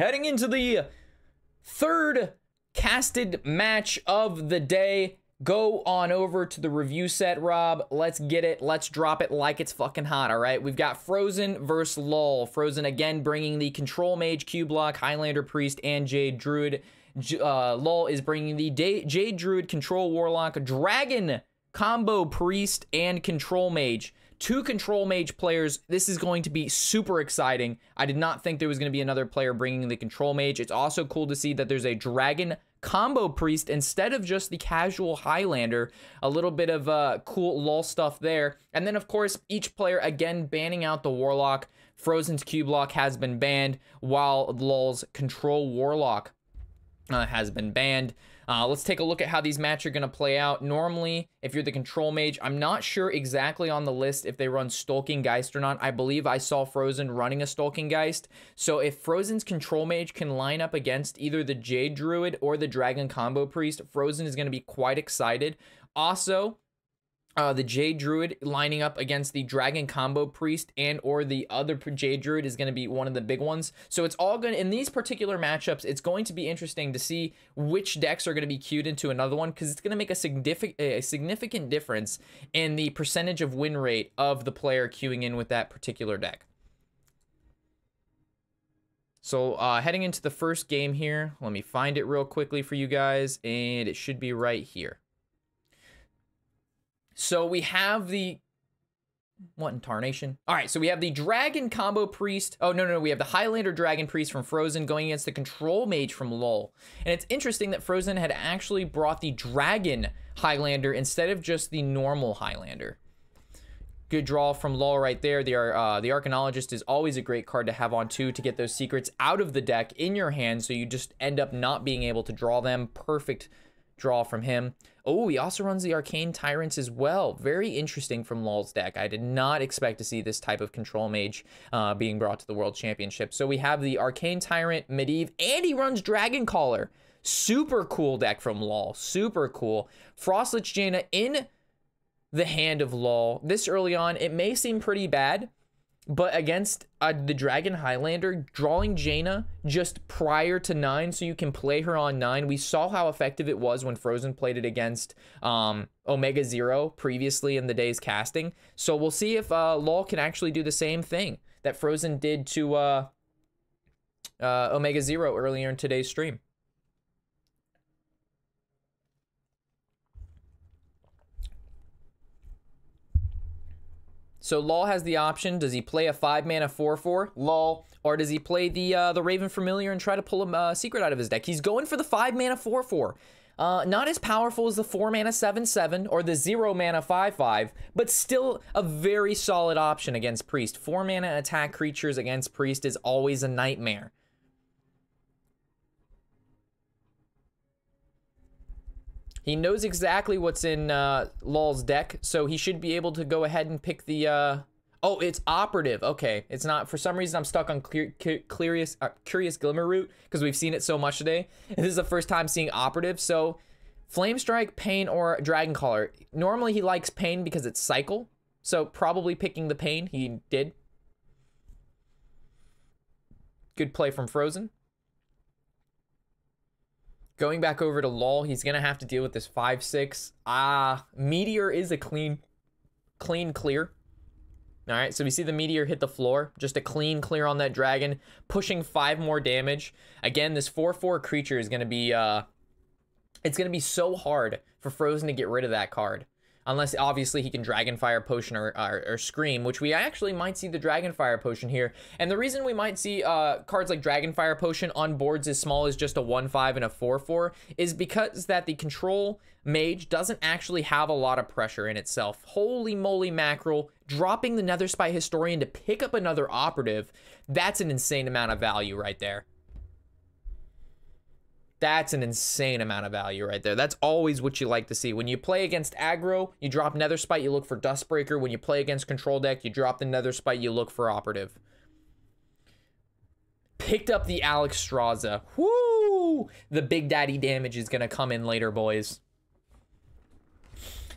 heading into the third casted match of the day. Go on over to the review set, Rob. Let's get it. Let's drop it like it's fucking hot, all right? We've got Frozen versus LOL. Frozen, again, bringing the Control Mage, Q-Block, Highlander Priest, and Jade Druid. LOL is bringing the Jade Druid, Control Warlock, Dragon Combo Priest, and Control Mage. 2 Control Mage players. This is going to be super exciting. I did not think there was going to be another player bringing the Control Mage. It's also cool to see that there's a Dragon Combo Priest instead of just the casual Highlander. A little bit of cool LOL stuff there. And then, of course, each player, again, banning out the Warlock. Frozen's Q-Block has been banned, while LOL's Control Warlock has been banned. Let's take a look at how these matches are going to play out. Normally, if you're the Control Mage, I'm not sure exactly on the list if they run Stalking Geist or not. I believe I saw Frozen running a Stalking Geist. So if Frozen's Control Mage can line up against either the Jade Druid or the Dragon Combo Priest, Frozen is going to be quite excited. Also, the Jade Druid lining up against the Dragon Combo Priest and or the other Jade Druid is going to be one of the big ones. So it's all going to, in these particular matchups, it's going to be interesting to see which decks are going to be queued into another one, because it's going to make a significant difference in the percentage of win rate of the player queuing in with that particular deck. So heading into the first game here, let me find it real quickly for you guys, and it should be right here. So we have the, what in tarnation? All right, so we have the Dragon Combo Priest. Oh, no, we have the Highlander Dragon Priest from Frozen going against the Control Mage from LOL. And it's interesting that Frozen had actually brought the Dragon Highlander instead of just the normal Highlander. Good draw from LOL right there. The Archaeologist is always a great card to have on too, to get those secrets out of the deck in your hand, so you just end up not being able to draw them. Perfect draw from him. Oh, he also runs the Arcane Tyrants as well. Very interesting from LOL's deck. I did not expect to see this type of Control Mage being brought to the World Championship. So we have the Arcane Tyrant, Medivh, and he runs Dragon Caller. Super cool deck from LOL. Super cool. Frostlich Jaina in the hand of LOL. This early on, it may seem pretty bad, but against the Dragon Highlander, drawing Jaina just prior to 9 so you can play her on 9. We saw how effective it was when Frozen played it against Omega Zero previously in the day's casting. So we'll see if LOL can actually do the same thing that Frozen did to Omega Zero earlier in today's stream. So LOL has the option. Does he play a 5-mana 4/4, LOL, or does he play the Raven Familiar and try to pull a secret out of his deck? He's going for the 5-mana 4/4. Not as powerful as the 4-mana 7/7 or the 0-mana 5/5, but still a very solid option against Priest. 4-mana attack creatures against Priest is always a nightmare. He knows exactly what's in LOL's deck, so he should be able to go ahead and pick the... Oh, it's operative. Okay, it's not... For some reason, I'm stuck on Curious Glimmer Root, because we've seen it so much today. And this is the first time seeing operative, so... Flame Strike, Pain, or Dragon Caller. Normally, he likes Pain because it's cycle, so probably picking the Pain. He did. Good play from Frozen. Going back over to LOL, he's going to have to deal with this 5/6. Meteor is a clean clear. All right, so we see the Meteor hit the floor. Just a clean clear on that Dragon, pushing 5 more damage. Again, this 4/4 creature is going to be... it's going to be so hard for Frozen to get rid of that card. Unless, obviously, he can Dragonfire Potion or Scream, which we actually might see the Dragonfire Potion here. And the reason we might see cards like Dragonfire Potion on boards as small as just a 1/5 and a 4/4 is because that the Control Mage doesn't actually have a lot of pressure in itself. Holy moly mackerel, dropping the Netherspite Historian to pick up another operative, that's an insane amount of value right there. That's an insane amount of value right there. That's always what you like to see. When you play against aggro, you drop Netherspite, you look for Dustbreaker. When you play against control deck, you drop the Netherspite, you look for operative. Picked up the Alexstrasza. Woo! The Big Daddy damage is going to come in later, boys.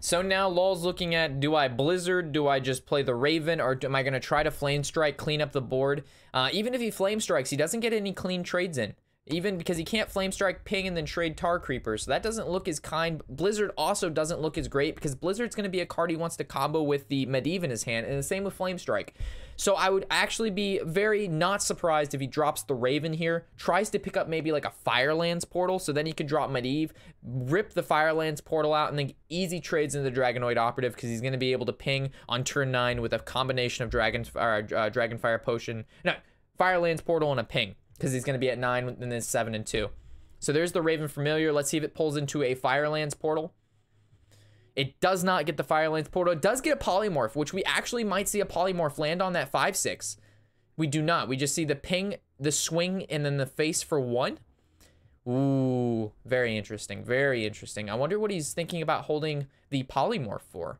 So now LOL's looking at, do I Blizzard? Do I just play the Raven? Or am I going to try to Flame Strike, clean up the board? Even if he Flame Strikes, he doesn't get any clean trades in. Even because he can't Flame Strike, ping, and then trade Tar Creeper. So that doesn't look as kind. Blizzard also doesn't look as great because Blizzard's going to be a card he wants to combo with the Medivh in his hand. And the same with Flame Strike. So I would actually be very not surprised if he drops the Raven here. Tries to pick up maybe like a Firelands portal. So then he could drop Medivh, rip the Firelands portal out, and then easy trades into the Dragonoid Operative because he's going to be able to ping on turn 9 with a combination of Dragonfire Potion. No, Firelands portal and a ping. Because he's going to be at 9 and then 7 and 2. So there's the Raven Familiar. Let's see if it pulls into a Firelands portal. It does not get the Firelands portal. It does get a Polymorph, which we actually might see a Polymorph land on that 5/6. We do not. We just see the ping, the swing, and then the face for 1. Ooh, very interesting. Very interesting. I wonder what he's thinking about holding the Polymorph for.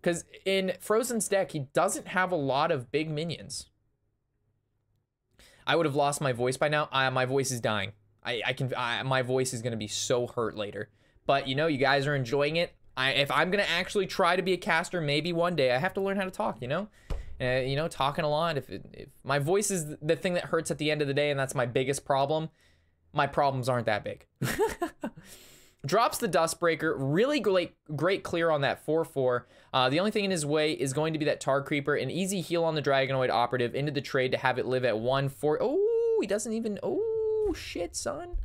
Because in Frozen's deck, he doesn't have a lot of big minions. I would have lost my voice by now. My voice is dying. My voice is going to be so hurt later. But, you know, you guys are enjoying it. If I'm going to actually try to be a caster, maybe one day, I have to learn how to talk, you know? Talking a lot. If my voice is the thing that hurts at the end of the day, and that's my biggest problem, my problems aren't that big. Drops the Dustbreaker. Really great clear on that 4/4. The only thing in his way is going to be that Tar Creeper. An easy heal on the Dragonoid Operative into the trade to have it live at 1/4. Oh, he doesn't even... Oh, shit, son.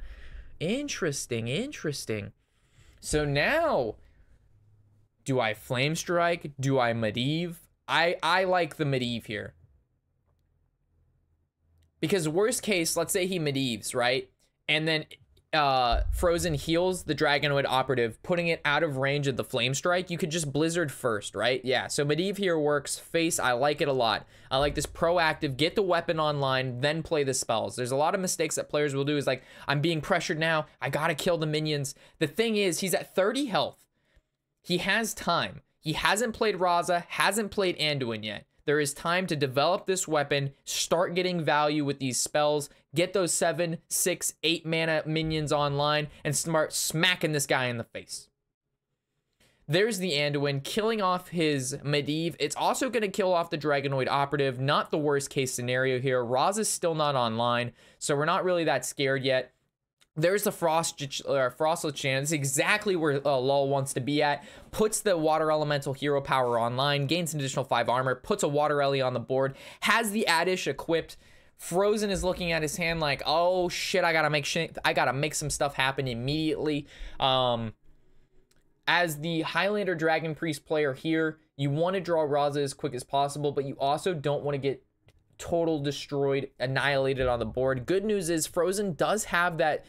Interesting, interesting. So now, do I Flame Strike? Do I Medivh? I like the Medivh here. Because worst case, let's say he Medivhs, right? And then... Frozen heals the Dragonoid Operative, putting it out of range of the Flame Strike. You could just Blizzard first, right? Yeah, so Medivh here works. Face, I like it a lot. I like this proactive, get the weapon online, then play the spells. There's a lot of mistakes that players will do is like, I'm being pressured now, I gotta kill the minions. The thing is, he's at 30 health. He has time. He hasn't played Raza, hasn't played Anduin yet. There is time to develop this weapon, start getting value with these spells, get those 7, 6, 8 mana minions online, and start smacking this guy in the face. There's the Anduin, killing off his Medivh. It's also going to kill off the Dragonoid Operative. Not the worst case scenario here. Raza's still not online, so we're not really that scared yet. There's the Frostless Channel. This is exactly where LOL wants to be at. Puts the Water Elemental Hero Power online, gains an additional 5 armor, puts a Water Ellie on the board, has the Addish equipped. Frozen is looking at his hand like, oh shit, I gotta make some stuff happen immediately. As the Highlander Dragon Priest player here, you want to draw Raza as quick as possible, but you also don't want to get total destroyed, annihilated on the board. Good news is Frozen does have that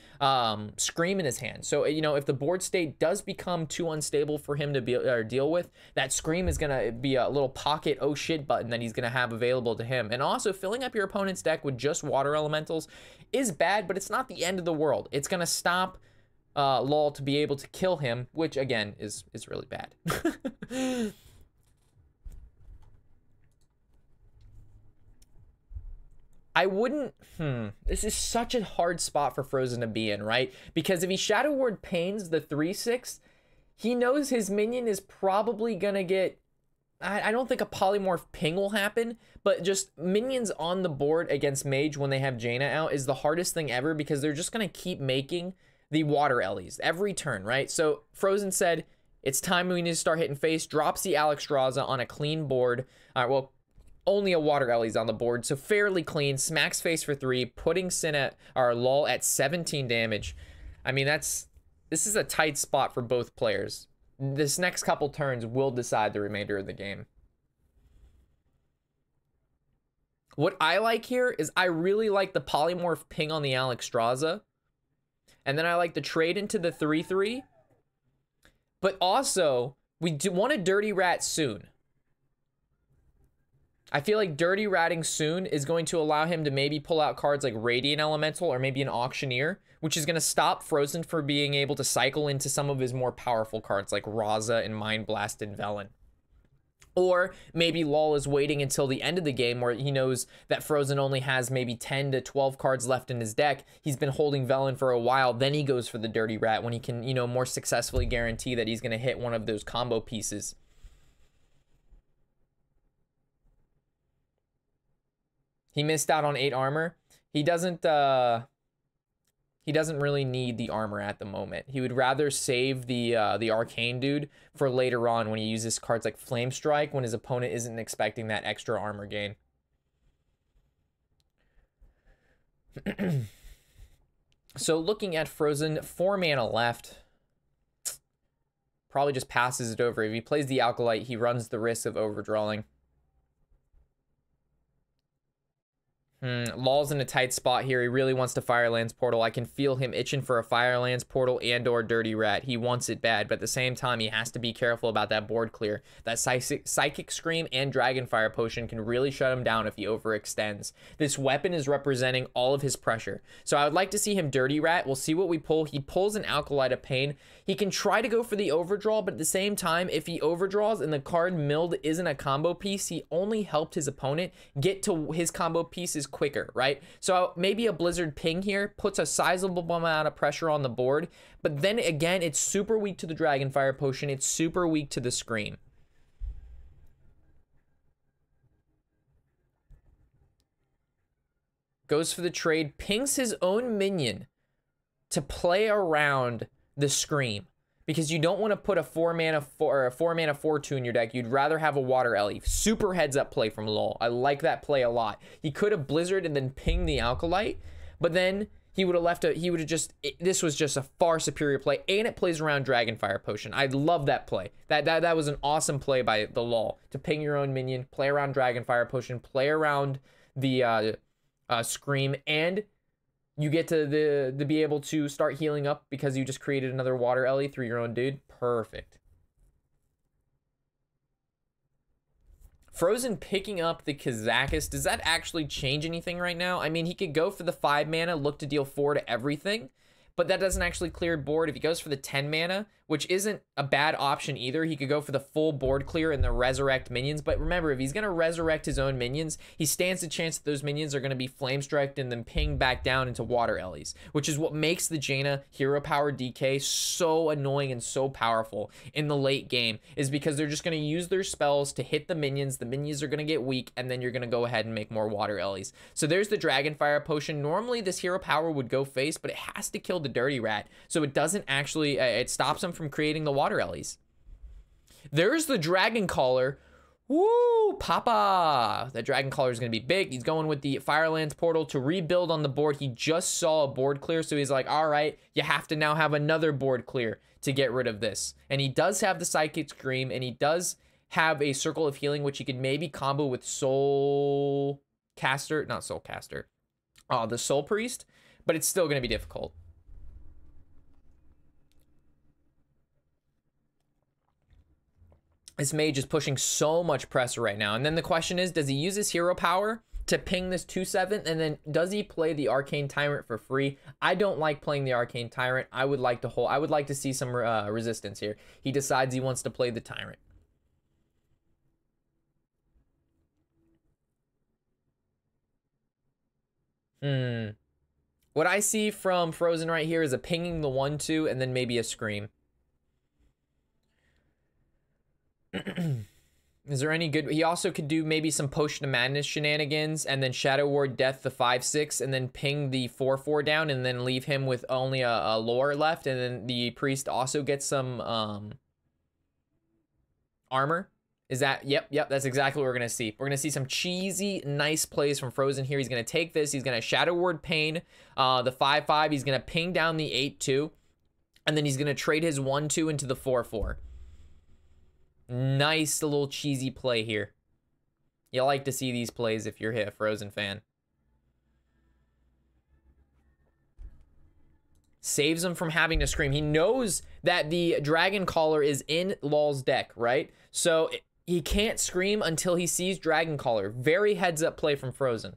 Scream in his hand. So, you know, if the board state does become too unstable for him to deal with, that Scream is going to be a little pocket oh shit button that he's going to have available to him. And also, filling up your opponent's deck with just water elementals is bad, but it's not the end of the world. It's going to stop LOL to be able to kill him, which again is really bad. I wouldn't, this is such a hard spot for Frozen to be in, right? Because if he Shadow Word Pains the 3/6, he knows his minion is probably gonna get, I don't think a Polymorph ping will happen, but just minions on the board against Mage when they have Jaina out is the hardest thing ever because they're just gonna keep making the Water Ellies every turn, right? So Frozen said, it's time we need to start hitting face, drops the Alexstrasza on a clean board. All right, well, only a Water Ellie's on the board, so fairly clean. Smacks face for 3, putting LOL at 17 damage. I mean, this is a tight spot for both players. This next couple turns will decide the remainder of the game. What I like here is I really like the Polymorph ping on the Alexstrasza. And then I like the trade into the 3/3. But also, we do want a Dirty Rat soon. I feel like Dirty Ratting soon is going to allow him to maybe pull out cards like Radiant Elemental or maybe an Auctioneer, which is going to stop Frozen from being able to cycle into some of his more powerful cards like Raza and Mind Blast and Velen. Or maybe Lol is waiting until the end of the game where he knows that Frozen only has maybe 10 to 12 cards left in his deck. He's been holding Velen for a while. Then he goes for the Dirty Rat when he can, you know, more successfully guarantee that he's going to hit one of those combo pieces. He missed out on 8 armor. He doesn't really need the armor at the moment. He would rather save the arcane dude for later on when he uses cards like Flame Strike when his opponent isn't expecting that extra armor gain. So looking at Frozen, 4 mana left. Probably just passes it over. If he plays the Alkalite, he runs the risk of overdrawing. Lol's in a tight spot here. He really wants to Firelands Portal. I can feel him itching for a Firelands Portal and or Dirty Rat. He wants it bad, but at the same time, he has to be careful about that board clear. That Psychic Scream and Dragonfire Potion can really shut him down if he overextends. This weapon is representing all of his pressure. So I would like to see him Dirty Rat. We'll see what we pull. He pulls an Alkalite of Pain. He can try to go for the overdraw, but at the same time, if he overdraws and the card milled isn't a combo piece, he only helped his opponent get to his combo pieces quicker, right? So maybe a Blizzard Ping here puts a sizable amount of pressure on the board, but then again, it's super weak to the Dragonfire Potion. It's super weak to the Scream. Goes for the trade, pings his own minion to play around the Scream, because you don't want to put a 4-mana 4/2 in your deck. You'd rather have a Water Ellie. Super heads up play from Lol. I like that play a lot. He could have Blizzard and then pinged the Alkalite, but then he would have left a, he would have just, this was just a far superior play, and it plays around Dragonfire Potion. I love that play. That was an awesome play by the Lol, to ping your own minion, play around Dragonfire Potion, play around the Scream, and you get to be able to start healing up because you just created another Water Ellie through your own dude. Perfect. Frozen picking up the Kazakis. Does that actually change anything right now? I mean, he could go for the 5 mana, look to deal 4 to everything, but that doesn't actually clear board. If he goes for the 10 mana, which isn't a bad option either, he could go for the full board clear and the resurrect minions. But remember, if he's going to resurrect his own minions, he stands a chance that those minions are going to be flame striked and then pinged back down into Water Ellies, which is what makes the Jaina hero power DK so annoying and so powerful in the late game, is because they're just going to use their spells to hit the minions are going to get weak, and then you're going to go ahead and make more Water Ellies. So there's the Dragonfire Potion. Normally this hero power would go face, but it has to kill the Dirty Rat, so it doesn't actually, it stops him from creating the Water Ellies. There's the Dragon Caller. Woo, papa. The Dragon Caller is going to be big. He's going with the Firelands Portal to rebuild on the board. He just saw a board clear, so he's like, all right, you have to now have another board clear to get rid of this. And he does have the Psychic Scream, and he does have a Circle of Healing, which he could maybe combo with Soul Caster. Not Soul Caster. The Soul Priest. But it's still going to be difficult. This mage is pushing so much pressure right now. And then the question is, does he use his hero power to ping this 2/7? And then does he play the Arcane Tyrant for free? I don't like playing the Arcane Tyrant. I would like to see some resistance here. He decides he wants to play the Tyrant. What I see from Frozen right here is a pinging the 1/2 and then maybe a Scream. Is there any good? He also could do maybe some Potion of Madness shenanigans and then Shadow Ward Death the 5/6 and then ping the 4/4 down and then leave him with only a lore left, and then the priest also gets some armor. Is that, yep, that's exactly what we're gonna see. We're gonna see some cheesy nice plays from Frozen here. He's gonna take this, he's gonna Shadow Ward Pain the 5/5, he's gonna ping down the 8/2, and then he's gonna trade his 1/2 into the 4/4. Nice little cheesy play here. You like to see these plays if you're a Frozen fan. Saves him from having to Scream. He knows that the Dragon Caller is in Lol's deck, right? So he can't Scream until he sees Dragon Caller. Very heads up play from Frozen.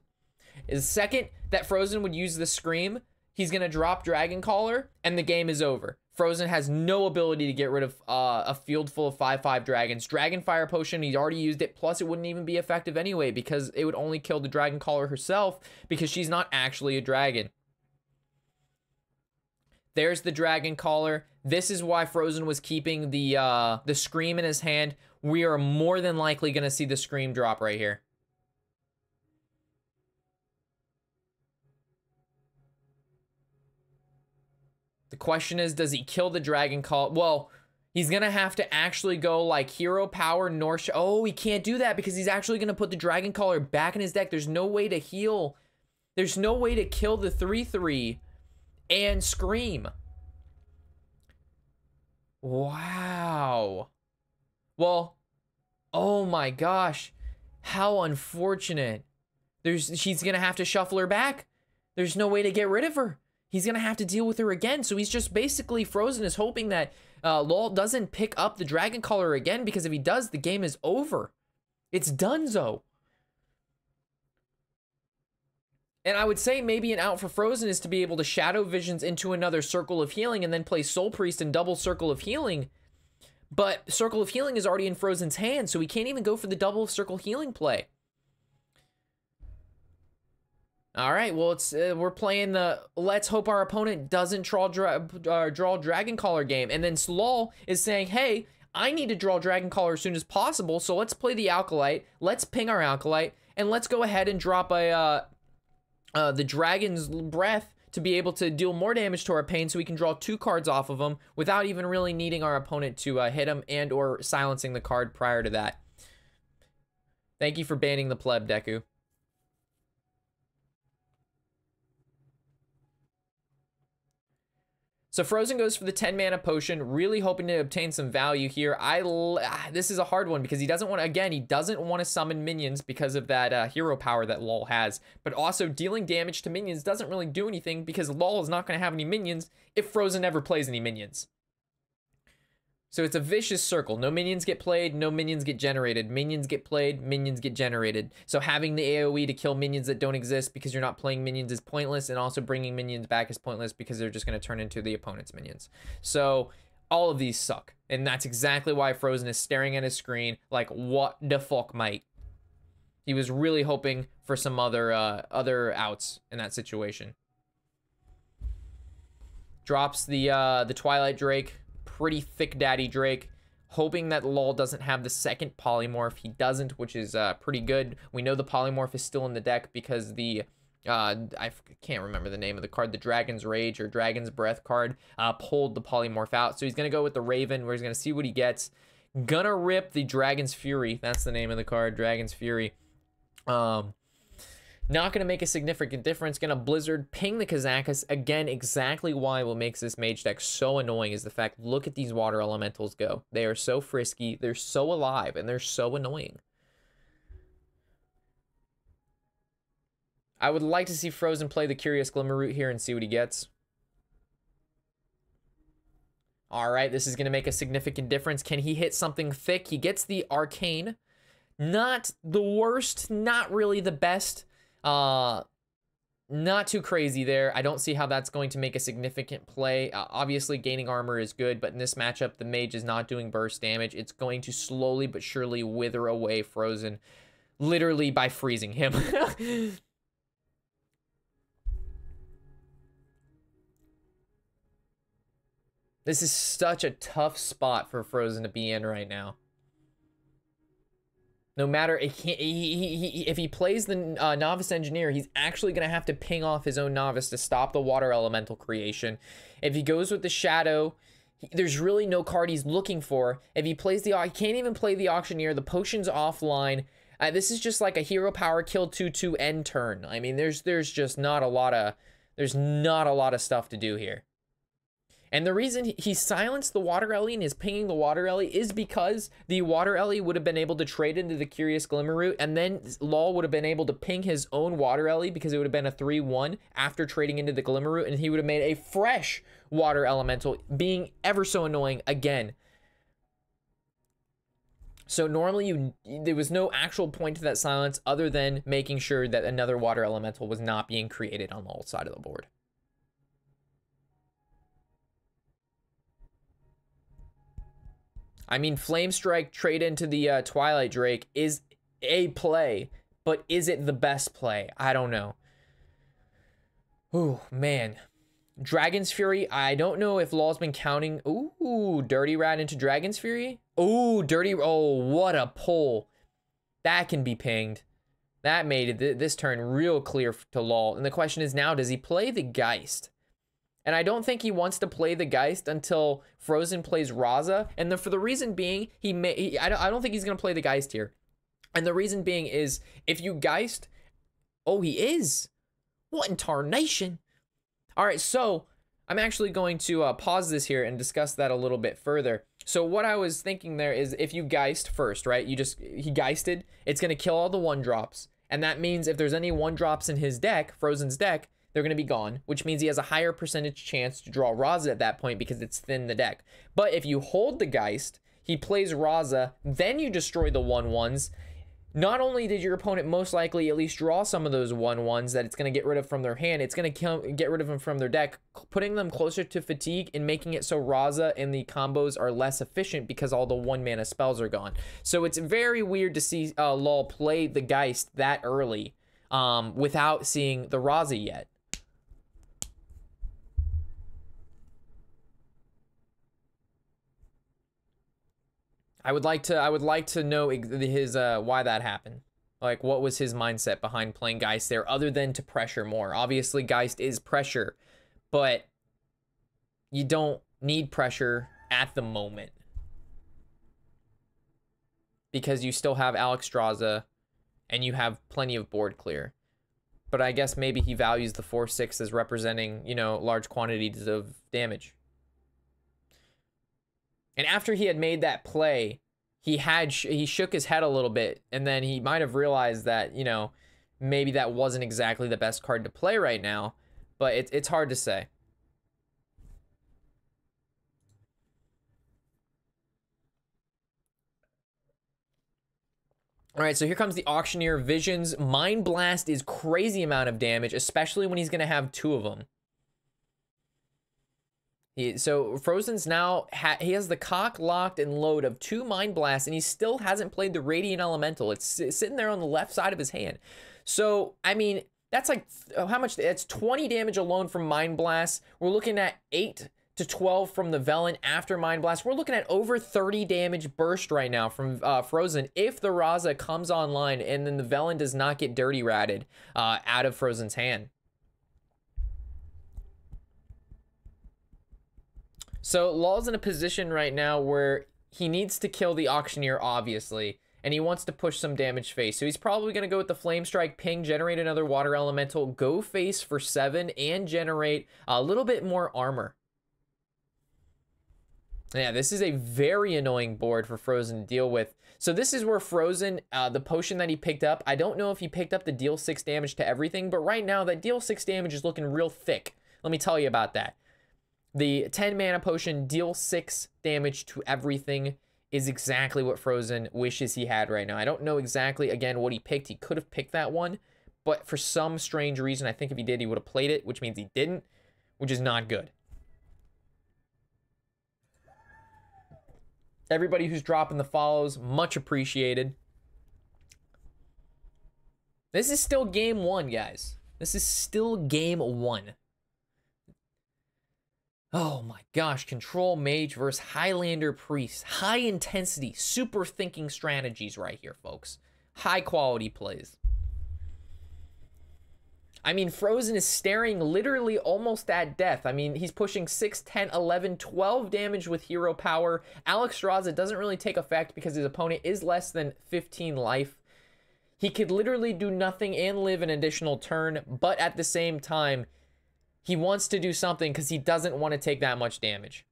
The second that Frozen would use the Scream, he's going to drop Dragon Caller and the game is over. Frozen has no ability to get rid of a field full of 5/5 dragons. Dragon Fire Potion, he's already used it. Plus, it wouldn't even be effective anyway because it would only kill the Dragon Caller herself because she's not actually a dragon. There's the Dragon Caller. This is why Frozen was keeping the Scream in his hand. We are more than likely going to see the Scream drop right here. The question is, does he kill the Dragon Call? Well, he's going to have to actually go like Hero Power, North. Oh, he can't do that because he's actually going to put the Dragon Caller back in his deck. There's no way to heal. There's no way to kill the 3/3 and Scream. Wow. Well, oh my gosh. How unfortunate. She's going to have to shuffle her back. There's no way to get rid of her. He's going to have to deal with her again. So he's just basically Frozen is hoping that Lol doesn't pick up the Dragon Caller again, because if he does, the game is over. It's donezo. And I would say maybe an out for Frozen is to be able to Shadow Visions into another Circle of Healing and then play Soul Priest and double Circle of Healing. But Circle of Healing is already in Frozen's hand, so he can't even go for the double Circle Healing play. All right, well, it's we're playing the let's hope our opponent doesn't draw Dragon Caller game. And then Lol is saying, hey, I need to draw Dragon Caller as soon as possible, so let's play the Alkalite, let's ping our Alkalite, and let's go ahead and drop a the Dragon's Breath to be able to deal more damage to our Pain, so we can draw 2 cards off of him without even really needing our opponent to hit him and or silencing the card prior to that. Thank you for banning the pleb, Deku. So Frozen goes for the 10 mana potion, really hoping to obtain some value here. This is a hard one because he doesn't want to, again, he doesn't want to summon minions because of that hero power that Lol has. But also dealing damage to minions doesn't really do anything because Lol is not going to have any minions if Frozen never plays any minions. So it's a vicious circle. No minions get played, no minions get generated. Minions get played, minions get generated. So having the AoE to kill minions that don't exist because you're not playing minions is pointless, and also bringing minions back is pointless because they're just going to turn into the opponent's minions. So all of these suck, and that's exactly why Frozen is staring at his screen like, what the fuck, mate? He was really hoping for some other outs in that situation. Drops the Twilight Drake. Pretty thick daddy Drake, hoping that Lol doesn't have the second polymorph. He doesn't, which is pretty good. We know the polymorph is still in the deck because the I can't remember the name of the card, the Dragon's Rage or Dragon's Breath card pulled the polymorph out. So he's gonna go with the Raven, where he's gonna see what he gets. Gonna rip the Dragon's Fury. That's the name of the card, Dragon's Fury. Not going to make a significant difference. Going to Blizzard, ping the Kazakus. Again, exactly why what makes this mage deck so annoying is the fact, look at these water elementals go. They are so frisky, they're so alive, and they're so annoying. I would like to see Frozen play the Curious Glimmerroot here and see what he gets. All right, this is going to make a significant difference. Can he hit something thick? He gets the Arcane. Not the worst, not really the best. Not too crazy there. I don't see how that's going to make a significant play. Obviously, gaining armor is good, but in this matchup, the mage is not doing burst damage. It's going to slowly but surely wither away Frozen, literally by freezing him. This is such a tough spot for Frozen to be in right now. No matter, if he plays the Novice Engineer, he's actually going to have to ping off his own Novice to stop the water elemental creation. If he goes with the Shadow, there's really no card he's looking for. If he plays the, he can't even play the Auctioneer. The potion's offline. This is just like a hero power kill 2/2 end turn. I mean, there's just not a lot of stuff to do here. And the reason he silenced the Water Ellie and is pinging the Water Ellie is because the Water Ellie would have been able to trade into the Curious Glimmerroot, and then Lol would have been able to ping his own Water Ellie because it would have been a 3/1 after trading into the Glimmerroot, and he would have made a fresh Water Elemental, being ever so annoying again. So normally there was no actual point to that silence other than making sure that another Water Elemental was not being created on Lol's side of the board. I mean, Flame Strike trade into the Twilight Drake is a play, but is it the best play? I don't know. Oh, man. Dragon's Fury, I don't know if Law's been counting. Ooh, Dirty Rat into Dragon's Fury. Ooh, oh, what a pull. That can be pinged. That made it this turn real clear to Law. And the question is now, does he play the Geist? And I don't think he wants to play the Geist until Frozen plays Raza. And for the reason being, I don't think he's going to play the Geist here. And the reason being is, if you Geist... Oh, he is. What in tarnation? All right, so I'm actually going to pause this here and discuss that a little bit further. So what I was thinking there is, if you Geist first, right? He Geisted, it's going to kill all the 1-drops. And that means if there's any 1-drops in his deck, Frozen's deck, they're going to be gone, which means he has a higher percentage chance to draw Raza at that point because it's thin the deck. But if you hold the Geist, he plays Raza, then you destroy the 1/1s. Not only did your opponent most likely at least draw some of those 1/1s that it's going to get rid of from their hand, it's going to get rid of them from their deck, putting them closer to fatigue and making it so Raza and the combos are less efficient because all the 1-mana spells are gone. So it's very weird to see Law play the Geist that early without seeing the Raza yet. I would like to know his why that happened. Like, what was his mindset behind playing Geist there, other than to pressure more? Obviously, Geist is pressure, but you don't need pressure at the moment because you still have Alexstrasza and you have plenty of board clear. But I guess maybe he values the 4/6 as representing, you know, large quantities of damage. And after he had made that play, he shook his head a little bit, and then he might have realized that, you know, maybe that wasn't exactly the best card to play right now, but it's hard to say. All right, so here comes the Auctioneer Visions. Mind Blast is crazy amount of damage, especially when he's going to have 2 of them. So Frozen's now, he has the cock, locked, and load of 2 Mind Blasts, and he still hasn't played the Radiant Elemental. It's sitting there on the left side of his hand. So, I mean, that's like, how much? It's 20 damage alone from Mind Blast. We're looking at 8 to 12 from the Velen after Mind Blast. We're looking at over 30 damage burst right now from Frozen if the Raza comes online and then the Velen does not get dirty ratted out of Frozen's hand. So Law's in a position right now where he needs to kill the Auctioneer, obviously, and he wants to push some damage face. So he's probably going to go with the Flame Strike, ping, generate another Water Elemental, go face for 7, and generate a little bit more armor. Yeah, this is a very annoying board for Frozen to deal with. So this is where Frozen, the potion that he picked up, I don't know if he picked up the deal 6 damage to everything, but right now that deal 6 damage is looking real thick. Let me tell you about that. The 10 mana potion, deal 6 damage to everything, is exactly what Frozen wishes he had right now. I don't know exactly, again, what he picked. He could have picked that one, but for some strange reason, I think if he did, he would have played it, which means he didn't, which is not good. Everybody who's dropping the follows, much appreciated. This is still game 1, guys. This is still game 1. Oh my gosh, Control Mage versus Highlander Priest. High intensity, super thinking strategies right here, folks. High quality plays. I mean, Frozen is staring literally almost at death. I mean, he's pushing 6, 10, 11, 12 damage with hero power. Alexstrasza doesn't really take effect because his opponent is less than 15 life. He could literally do nothing and live an additional turn, but at the same time, he wants to do something because he doesn't want to take that much damage.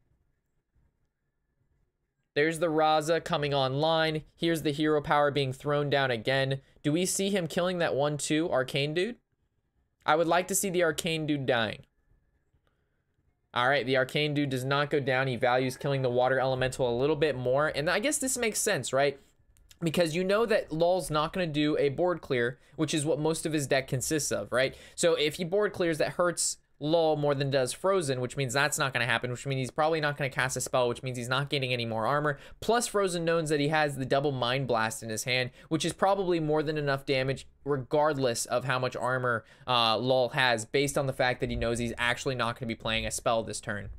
There's the Raza coming online. Here's the hero power being thrown down again. Do we see him killing that 1/2 arcane dude? I would like to see the arcane dude dying. All right, the arcane dude does not go down. He values killing the water elemental a little bit more. And I guess this makes sense, right? Because you know that LOL's not going to do a board clear, which is what most of his deck consists of, right? So if he board clears, that hurts LOL more than does Frozen, which means that's not going to happen, which means he's probably not going to cast a spell, which means he's not getting any more armor. Plus, Frozen knows that he has the double Mind Blast in his hand, which is probably more than enough damage, regardless of how much armor LOL has, based on the fact that he knows he's actually not going to be playing a spell this turn.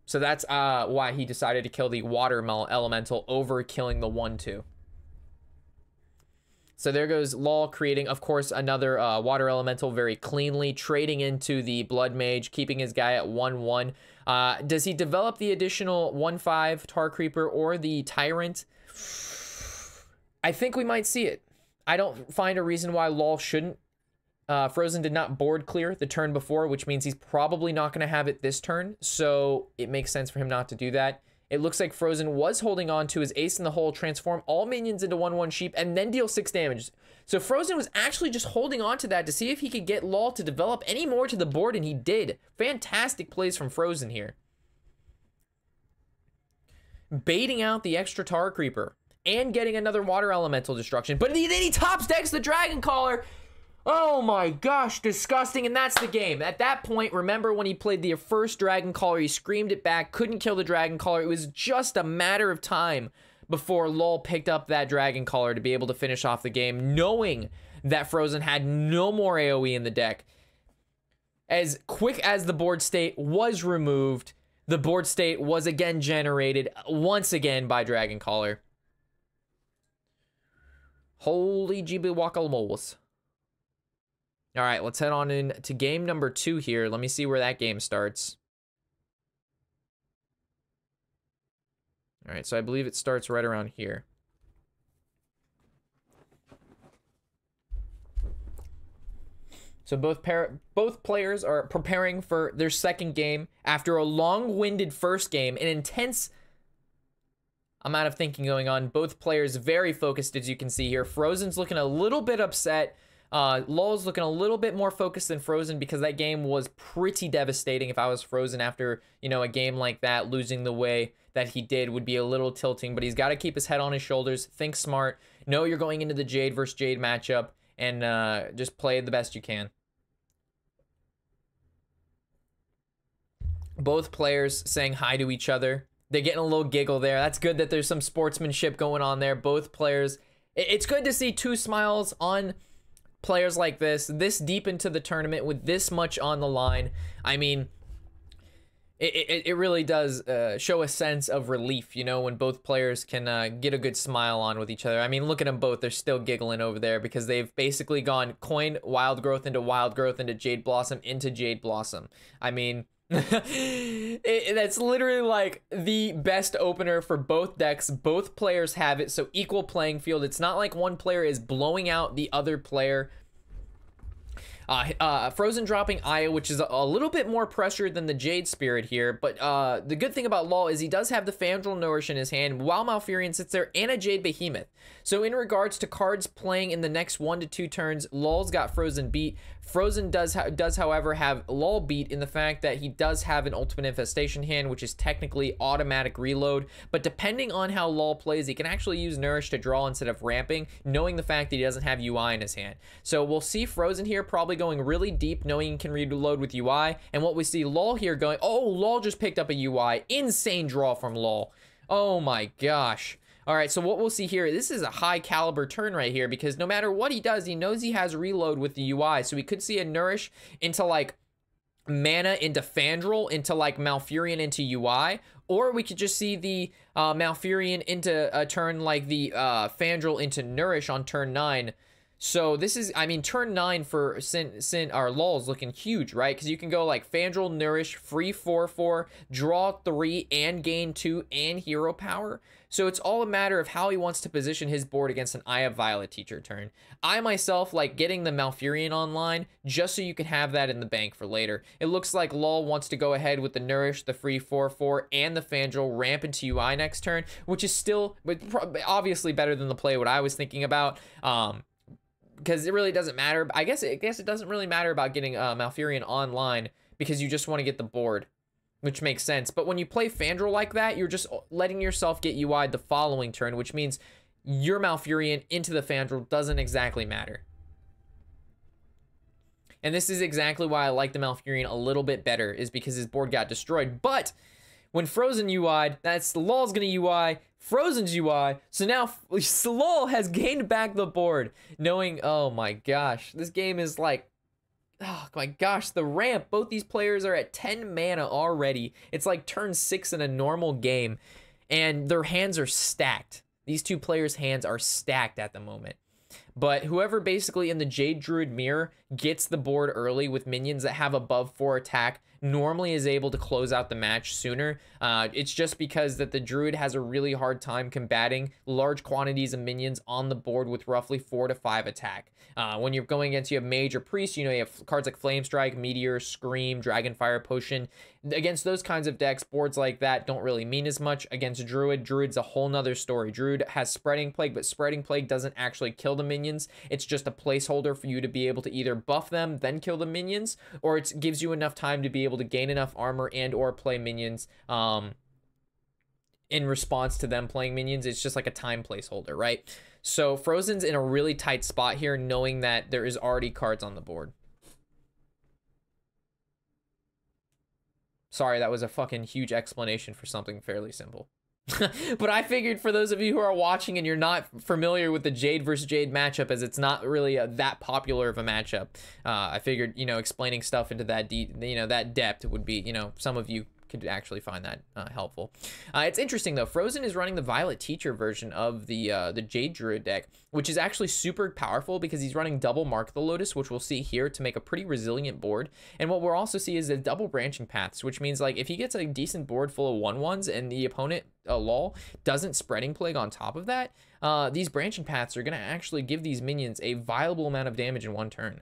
So that's why he decided to kill the Water Elemental over killing the 1/2. So there goes LOL, creating, of course, another Water Elemental very cleanly, trading into the Blood Mage, keeping his guy at 1/1. Does he develop the additional 1/5 Tar Creeper or the Tyrant? I think we might see it. I don't find a reason why LOL shouldn't. Frozen did not board clear the turn before, which means he's probably not going to have it this turn, so it makes sense for him not to do that. It looks like Frozen was holding on to his Ace in the Hole, transform all minions into 1/1 sheep, and then deal 6 damage. So Frozen was actually just holding on to that to see if he could get LOL to develop any more to the board, and he did. Fantastic plays from Frozen here. Baiting out the extra Tar Creeper and getting another Water Elemental destruction, but then he tops decks the Dragon Caller. Oh my gosh, disgusting, and that's the game. At that point, remember when he played the first Dragon Caller, he screamed it back, couldn't kill the Dragon Caller. It was just a matter of time before LOL picked up that Dragon Caller to be able to finish off the game, knowing that Frozen had no more AoE in the deck. As quick as the board state was removed, the board state was again generated, once again by Dragon Caller. Holy GB guacamoles. All right, let's head on in to game number 2 here. Let me see where that game starts. All right, so I believe it starts right around here. So both players are preparing for their second game after a long-winded first game, an intense amount of thinking going on. Both players very focused, as you can see here. Frozen's looking a little bit upset. LOL's looking a little bit more focused than Frozen because that game was pretty devastating. If I was Frozen after, you know, a game like that, losing the way that he did would be a little tilting, but he's got to keep his head on his shoulders, think smart, know you're going into the Jade versus Jade matchup, and just play the best you can. Both players saying hi to each other. They're getting a little giggle there. That's good that there's some sportsmanship going on there. Both players. It's good to see 2 smiles on players like this deep into the tournament with this much on the line. I mean, it really does show a sense of relief, you know, when both players can get a good smile on with each other. I mean, look at them both. They're still giggling over there because they've basically gone coin Wild Growth into Jade Blossom into Jade Blossom. I mean, that's literally like the best opener for both decks. Both players have it, so equal playing field. It's not like one player is blowing out the other player. Frozen dropping Aya, which is a little bit more pressure than the Jade Spirit here, but the good thing about LOL is he does have the Fandral Nourish in his hand while Malfurion sits there, and a Jade Behemoth. So in regards to cards playing in the next 1 to 2 turns, LOL's got Frozen beat. Frozen does however have LOL beat in the fact that he does have an Ultimate Infestation hand, which is technically automatic reload, but depending on how LOL plays, he can actually use Nourish to draw instead of ramping, knowing the fact that he doesn't have UI in his hand. So we'll see Frozen here probably going really deep, knowing he can reload with UI, and what we see LOL here going, oh, LOL just picked up a UI. Insane draw from LOL. Oh my gosh. All right, so what we'll see here, this is a high caliber turn right here because no matter what he does, he knows he has reload with the UI. So we could see a Nourish into like mana into Fandral into like Malfurion into UI, or we could just see the Malfurion into a turn like the Fandral into Nourish on turn 9. So this is, I mean, turn 9 for LOL is looking huge, right? Because you can go like Fandral, Nourish, free 4/4, draw 3, and gain 2, and hero power. So it's all a matter of how he wants to position his board against an Eye of Violet teacher turn. I myself like getting the Malfurion online just so you can have that in the bank for later. It looks like LOL wants to go ahead with the Nourish, the free 4/4, and the Fandral ramp into UI next turn, which is still obviously better than the play what I was thinking about. Because it really doesn't matter. I guess it doesn't really matter about getting Malfurion online because you just want to get the board, which makes sense. But when you play Fandral like that, you're just letting yourself get UI'd the following turn, which means your Malfurion into the Fandral doesn't exactly matter. And this is exactly why I like the Malfurion a little bit better, is because his board got destroyed. But when Frozen UI'd, that's LOL's gonna UI, Frozen's UI. So now LOL has gained back the board, knowing, oh my gosh, this game is like, oh my gosh, the ramp. Both these players are at 10 mana already. It's like turn 6 in a normal game, and their hands are stacked. These two players' hands are stacked at the moment. But whoever basically in the Jade Druid mirror gets the board early with minions that have above 4 attack normally is able to close out the match sooner. It's just because that the Druid has a really hard time combating large quantities of minions on the board with roughly 4 to 5 attack. When you're going against, you have Mage or Priest, you know, you have cards like Flame Strike, Meteor, Scream, Dragonfire Potion. Against those kinds of decks, boards like that don't really mean as much. Against Druid, Druid's a whole nother story. Druid has Spreading Plague, but Spreading Plague doesn't actually kill the minions. It's just a placeholder for you to be able to either buff them, then kill the minions, or it gives you enough time to be able to gain enough armor and or play minions in response to them playing minions. It's just like a time placeholder, right? So Frozen's in a really tight spot here, knowing that there is already cards on the board. Sorry, that was a fucking huge explanation for something fairly simple. But I figured for those of you who are watching and you're not familiar with the Jade versus Jade matchup, as it's not really that popular of a matchup, I figured, you know, explaining stuff into that that depth would be, you know, some of you could actually find that helpful. It's interesting though. Frozen is running the Violet Teacher version of the Jade Druid deck, which is actually super powerful because he's running double Mark the Lotus, which we'll see here to make a pretty resilient board. And what we'll also see is a double branching paths, which means like if he gets a decent board full of 1/1s and the opponent LOL doesn't Spreading Plague on top of that, these branching paths are going to actually give these minions a viable amount of damage in one turn.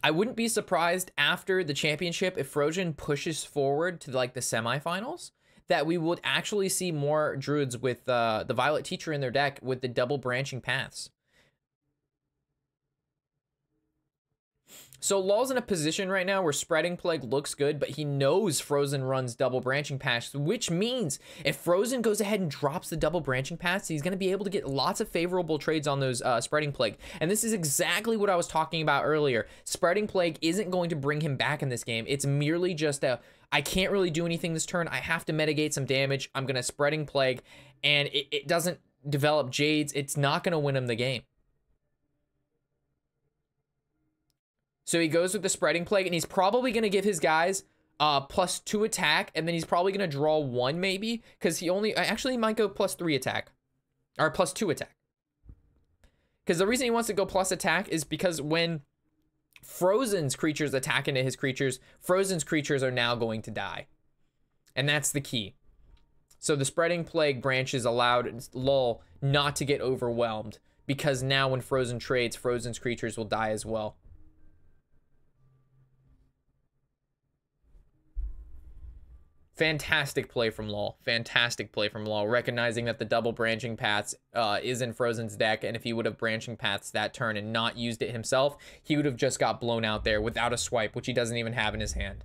I wouldn't be surprised after the championship if Frozen pushes forward to like the semifinals that we would actually see more Druids with the Violet Teacher in their deck with the double branching paths. So LOL's in a position right now where Spreading Plague looks good, but he knows Frozen runs double branching paths, which means if Frozen goes ahead and drops the double branching paths, he's going to be able to get lots of favorable trades on those Spreading Plague. And this is exactly what I was talking about earlier. Spreading Plague isn't going to bring him back in this game. It's merely just I can't really do anything this turn. I have to mitigate some damage. I'm going to Spreading Plague, and it doesn't develop Jades. It's not going to win him the game. So he goes with the Spreading Plague, and he's probably going to give his guys +2 attack, and then he's probably going to draw 1 maybe, because he actually might go +3 attack, or +2 attack. Because the reason he wants to go plus attack is because when Frozen's creatures attack into his creatures, Frozen's creatures are now going to die. And that's the key. So the Spreading Plague branches allowed LOL not to get overwhelmed, because now when Frozen trades, Frozen's creatures will die as well. Fantastic play from LOL. Fantastic play from LOL. Recognizing that the double branching paths is in Frozen's deck, and if he would have branching paths that turn and not used it himself, he would have just got blown out there without a swipe, which he doesn't even have in his hand.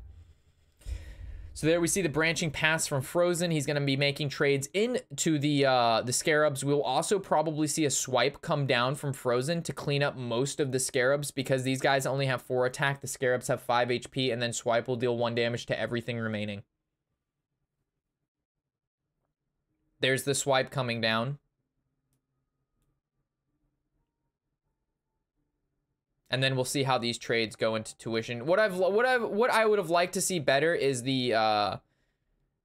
So there we see the branching paths from Frozen. He's going to be making trades into the Scarabs. We'll also probably see a swipe come down from Frozen to clean up most of the Scarabs, because these guys only have 4 attack. The Scarabs have 5 HP, and then swipe will deal 1 damage to everything remaining. There's the swipe coming down. And then we'll see how these trades go into tuition. What I would have liked to see better is the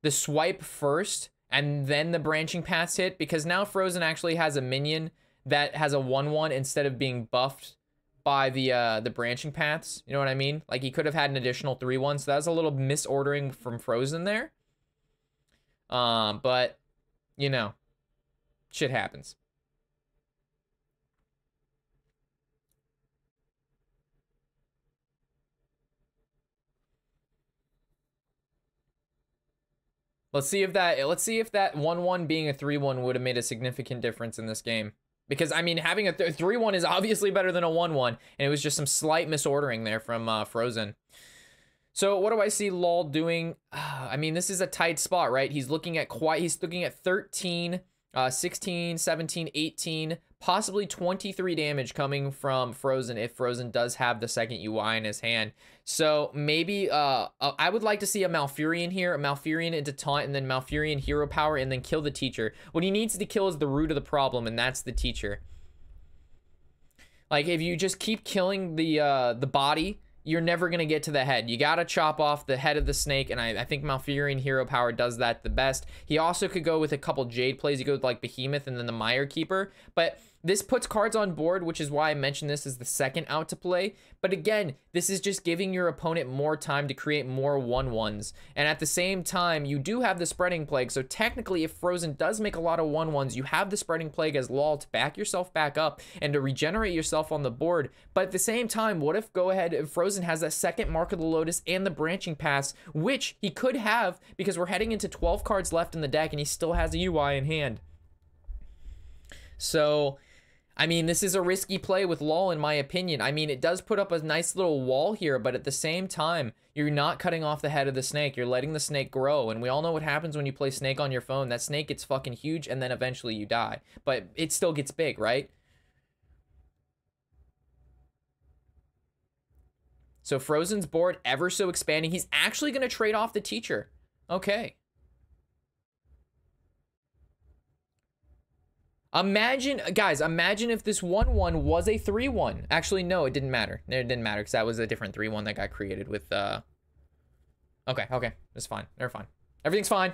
swipe first and then the branching paths hit, because now Frozen actually has a minion that has a 1/1 instead of being buffed by the branching paths. You know what I mean? Like he could have had an additional 3/1, so that was a little misordering from Frozen there. But you know, shit happens. Let's see if that 1/1 being a 3/1 would have made a significant difference in this game. Because, I mean, having a 3/1 is obviously better than a 1/1, and it was just some slight misordering there from Frozen. So what do I see LOL doing? I mean, this is a tight spot, right? He's looking at 13 16, 17, 18, possibly 23 damage coming from Frozen if Frozen does have the second UI in his hand. So maybe I would like to see a Malfurion here, a Malfurion into taunt, and then Malfurion hero power, and then kill the teacher. What he needs to kill is the root of the problem, and that's the teacher. Like, if you just keep killing the body, you're never going to get to the head. You got to chop off the head of the snake, and I think Malfurion hero power does that the best. He also could go with a couple Jade plays. You go with, like, Behemoth and then the Mire Keeper. But this puts cards on board, which is why I mentioned this as the second out to play. But again, this is just giving your opponent more time to create more 1/1s. And at the same time, you do have the Spreading Plague. So technically, if Frozen does make a lot of 1/1s, you have the Spreading Plague as LOL to back yourself back up and to regenerate yourself on the board. But at the same time, what if if Frozen has that second Mark of the Lotus and the Branching Pass, which he could have because we're heading into 12 cards left in the deck and he still has a UI in hand. So, I mean, this is a risky play with LOL, in my opinion. I mean, it does put up a nice little wall here, but at the same time, you're not cutting off the head of the snake. You're letting the snake grow, and we all know what happens when you play Snake on your phone. That snake gets fucking huge, and then eventually you die. But it still gets big, right? So Frozen's board ever so expanding. He's actually going to trade off the teacher. Okay. Imagine, guys, imagine if this 1/1 was a 3/1. Actually, no, it didn't matter. It didn't matter because that was a different 3/1 that got created with, Okay, it's fine. They're fine. Everything's fine.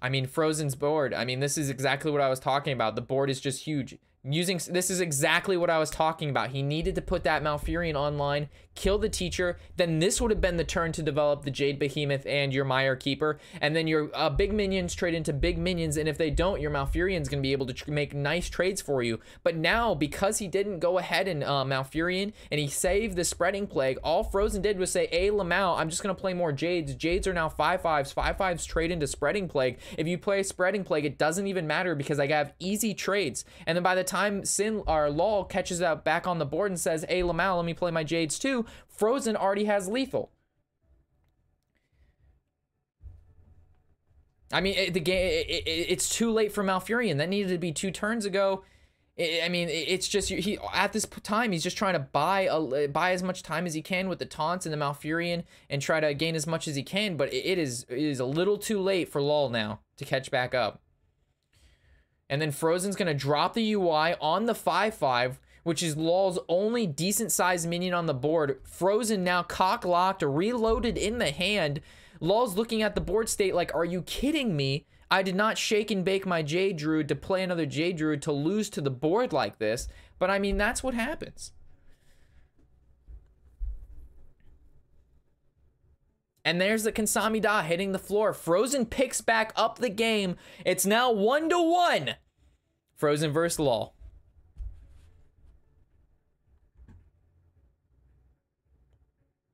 I mean, Frozen's board. I mean, this is exactly what I was talking about. The board is just huge. This is exactly what I was talking about. He needed to put that Malfurion online, kill the teacher, then this would have been the turn to develop the Jade Behemoth and your Mire Keeper, and then your big minions trade into big minions, and if they don't, your Malfurion's going to be able to make nice trades for you. But now, because he didn't go ahead and Malfurion, and he saved the Spreading Plague, all Frozen did was say, hey, Lamau, I'm just going to play more Jades. Jades are now 5/5s. 5/5s trade into Spreading Plague. If you play Spreading Plague, it doesn't even matter because I have easy trades. And then by the time LOL catches out back on the board and says, hey, Lamau, let me play my Jades too, Frozen already has lethal. I mean, it's too late for Malfurion. That needed to be 2 turns ago. I mean, it's just, at this time, he's just trying to buy as much time as he can with the taunts and the Malfurion and try to gain as much as he can, but it is a little too late for LOL now to catch back up. And then Frozen's going to drop the UI on the 5/5, which is LOL's only decent-sized minion on the board. Frozen now cock-locked, reloaded in the hand. LOL's looking at the board state like, are you kidding me? I did not shake and bake my Jade Druid to play another Jade Druid to lose to the board like this. But, I mean, that's what happens. And there's the Kansamida hitting the floor. Frozen picks back up the game. It's now 1-1. Frozen versus LOL.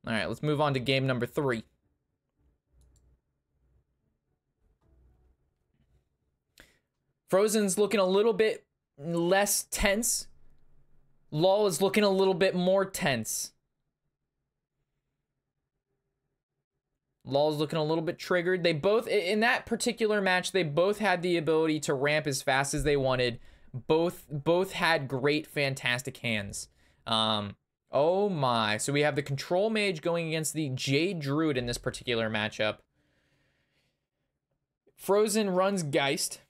All right, let's move on to game number 3. Frozen's looking a little bit less tense. LOL is looking a little bit more tense. LOL's looking a little bit triggered. They both, in that particular match, they both had the ability to ramp as fast as they wanted. Both had great, fantastic hands. Oh my. So we have the Control Mage going against the Jade Druid in this particular matchup. Frozen runs Geist,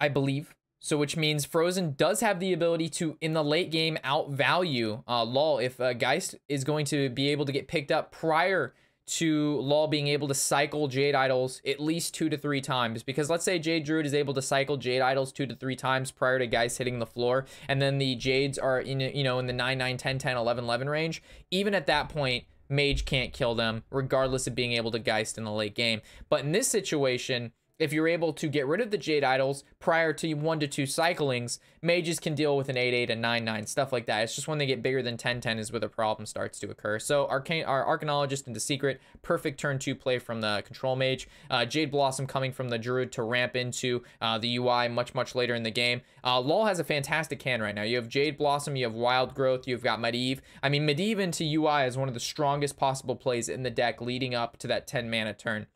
I believe. So which means Frozen does have the ability to, in the late game, outvalue LOL. If Geist is going to be able to get picked up prior to LOL being able to cycle Jade Idols at least 2 to 3 times. Because let's say Jade Druid is able to cycle Jade Idols 2 to 3 times prior to Geist hitting the floor, and then the Jades are in, in the 9, 9, 10, 10, 11, 11 range. Even at that point, Mage can't kill them, regardless of being able to Geist in the late game. But in this situation, if you're able to get rid of the Jade Idols prior to 1 to 2 cyclings, Mages can deal with an 8-8, a 9-9, stuff like that. It's just when they get bigger than 10-10 is where the problem starts to occur. So our Arcanologist into Secret, perfect turn 2 play from the Control Mage. Jade Blossom coming from the Druid to ramp into the UI much later in the game. LOL has a fantastic hand right now. You have Jade Blossom, you have Wild Growth, you've got Medivh. I mean, Medivh into UI is one of the strongest possible plays in the deck leading up to that 10 mana turn.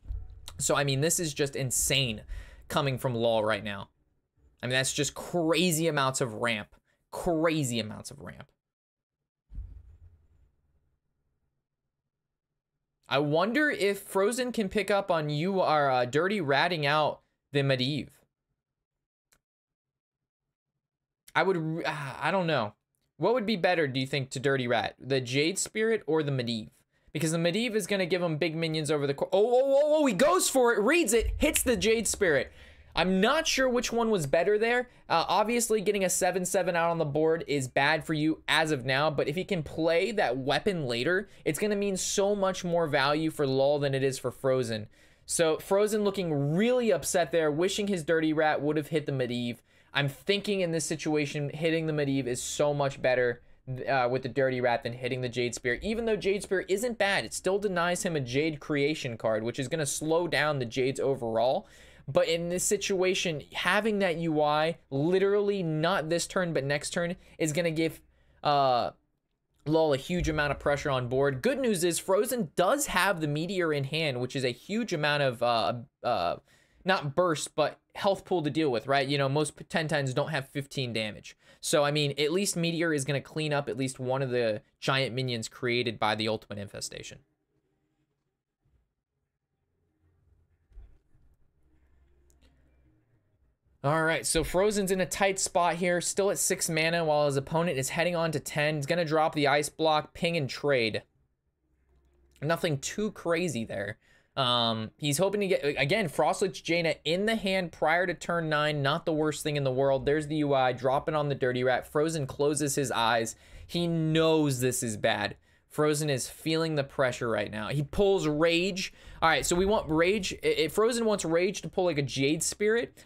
So, I mean, this is just insane. coming from LOL right now. I mean, that's just crazy amounts of ramp. Crazy amounts of ramp. I wonder if Frozen can pick up on you are dirty ratting out the Medivh. I don't know. What would be better, do you think, to dirty rat? The Jade Spirit or the Medivh? Because the Medivh is going to give him big minions over the course. Oh, he goes for it, reads it, hits the Jade Spirit. I'm not sure which one was better there. Obviously, getting a 7/7 out on the board is bad for you as of now, but if he can play that weapon later, it's going to mean so much more value for LOL than it is for Frozen. So Frozen looking really upset there, wishing his dirty rat would have hit the Medivh. I'm thinking in this situation, hitting the Medivh is so much better with the dirty rat than hitting the Jade Spear. Even though Jade Spear isn't bad, it still denies him a Jade creation card, which is going to slow down the Jades overall. But in this situation, having that UI, literally not this turn, but next turn, is going to give LOL a huge amount of pressure on board. Good news is Frozen does have the Meteor in hand, which is a huge amount of, not burst, but health pool to deal with, right? You know, most 10/10s don't have 15 damage. So, I mean, at least Meteor is going to clean up at least one of the giant minions created by the Ultimate Infestation. All right, so Frozen's in a tight spot here, still at 6 mana while his opponent is heading on to 10. He's going to drop the Ice Block, ping, and trade. Nothing too crazy there. He's hoping to get, again, Frostlich Jaina in the hand prior to turn 9. Not the worst thing in the world. There's the UI, dropping on the Dirty Rat. Frozen closes his eyes. He knows this is bad. Frozen is feeling the pressure right now. He pulls Rage. All right, so we want Rage. If Frozen wants Rage to pull like a Jade Spirit,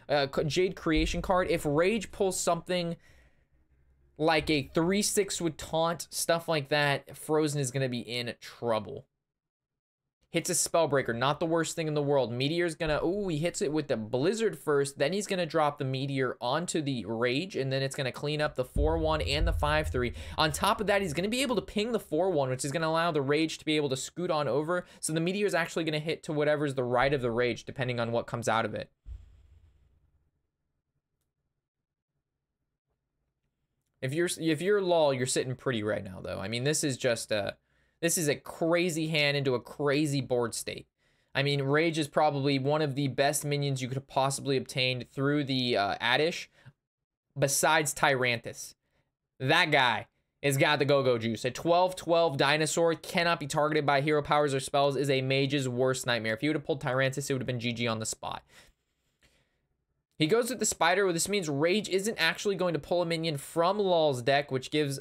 Jade Creation card. If Rage pulls something like a 3/6 with Taunt, stuff like that, Frozen is going to be in trouble. Hits a Spellbreaker, not the worst thing in the world. Meteor's gonna, he hits it with the Blizzard first, then he's gonna drop the Meteor onto the Rage, and then it's gonna clean up the 4/1 and the 5/3. On top of that, he's gonna be able to ping the 4/1, which is gonna allow the Rage to be able to scoot on over, so the Meteor's actually gonna hit to whatever's the right of the Rage, depending on what comes out of it. If you're LOL, you're sitting pretty right now, though. I mean, this is just this is a crazy hand into a crazy board state. I mean, Rage is probably one of the best minions you could have possibly obtained through the Addish, besides Tyrantus. That guy has got the go-go juice. A 12/12 dinosaur cannot be targeted by hero powers or spells is a mage's worst nightmare. If he would have pulled Tyrantus, it would have been GG on the spot. He goes with the Spider. This means Rage isn't actually going to pull a minion from LOL's deck, which gives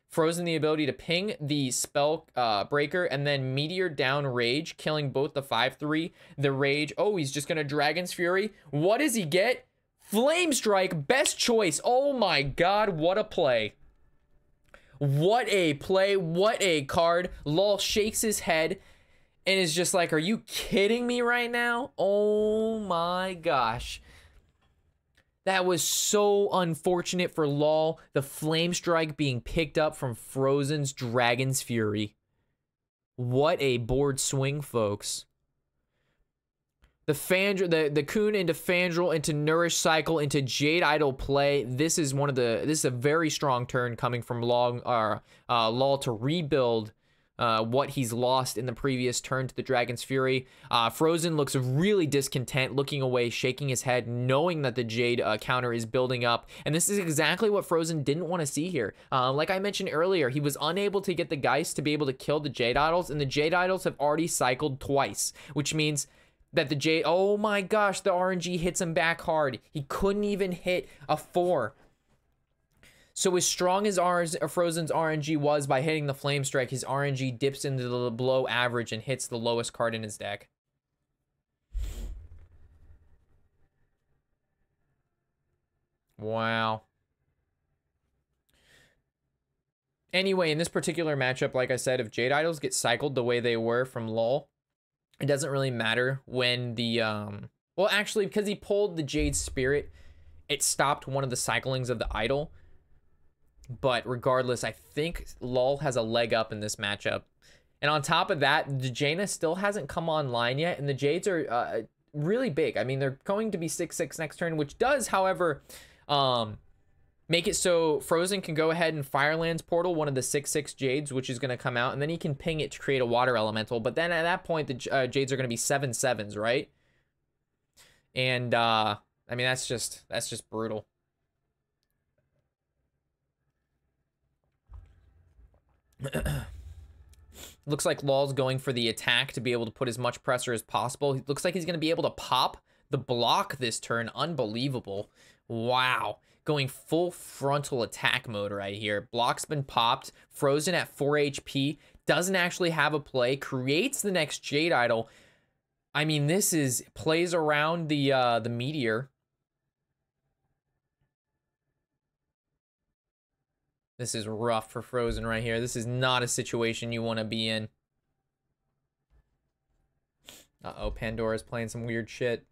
Frozen the ability to ping the spell breaker and then Meteor down Rage, killing both the 5/3, the Rage. Oh, he's just gonna Dragon's Fury. What does he get? Flame Strike, best choice. Oh my god, what a play. What a play, what a card. LOL shakes his head and is just like, are you kidding me right now? Oh my gosh. That was so unfortunate for LOL. The Flame Strike being picked up from Frozen's Dragon's Fury. What a board swing, folks. The Coon into Fandral, into Nourish Cycle, into Jade Idol play. This is a very strong turn coming from LOL to rebuild what he's lost in the previous turn to the Dragon's Fury. Frozen looks really discontent, looking away, shaking his head, knowing that the Jade counter is building up. And this is exactly what Frozen didn't want to see here. Like I mentioned earlier, he was unable to get the Geist to be able to kill the Jade Idols, and the Jade Idols have already cycled twice, which means that the Jade, oh my gosh, the RNG hits him back hard. He couldn't even hit a 4. So as strong as Frozen's RNG was by hitting the Flame Strike, his RNG dips into the below average and hits the lowest card in his deck. Wow. Anyway, in this particular matchup, like I said, if Jade Idols get cycled the way they were from LOL, it doesn't really matter when the, well, actually, because he pulled the Jade Spirit, it stopped one of the cyclings of the Idol. But regardless, I think LOL has a leg up in this matchup. And on top of that, the Jaina still hasn't come online yet. And the Jades are really big. I mean, they're going to be 6/6 next turn, which does, however, make it so Frozen can go ahead and Firelands Portal one of the 6/6 Jades, which is going to come out, and then he can ping it to create a water elemental. But then at that point, the Jades are going to be 7/7s, right? And I mean, that's just brutal. Looks like Law's going for the attack to be able to put as much pressure as possible. He looks like he's going to be able to pop the block this turn. Unbelievable. Wow. Going full frontal attack mode right here. Block's been popped. Frozen at 4 HP. Doesn't actually have a play. Creates the next Jade Idol. I mean, this is plays around the Meteor. This is rough for Frozen right here. This is not a situation you want to be in. Uh-oh, Pandora's playing some weird shit.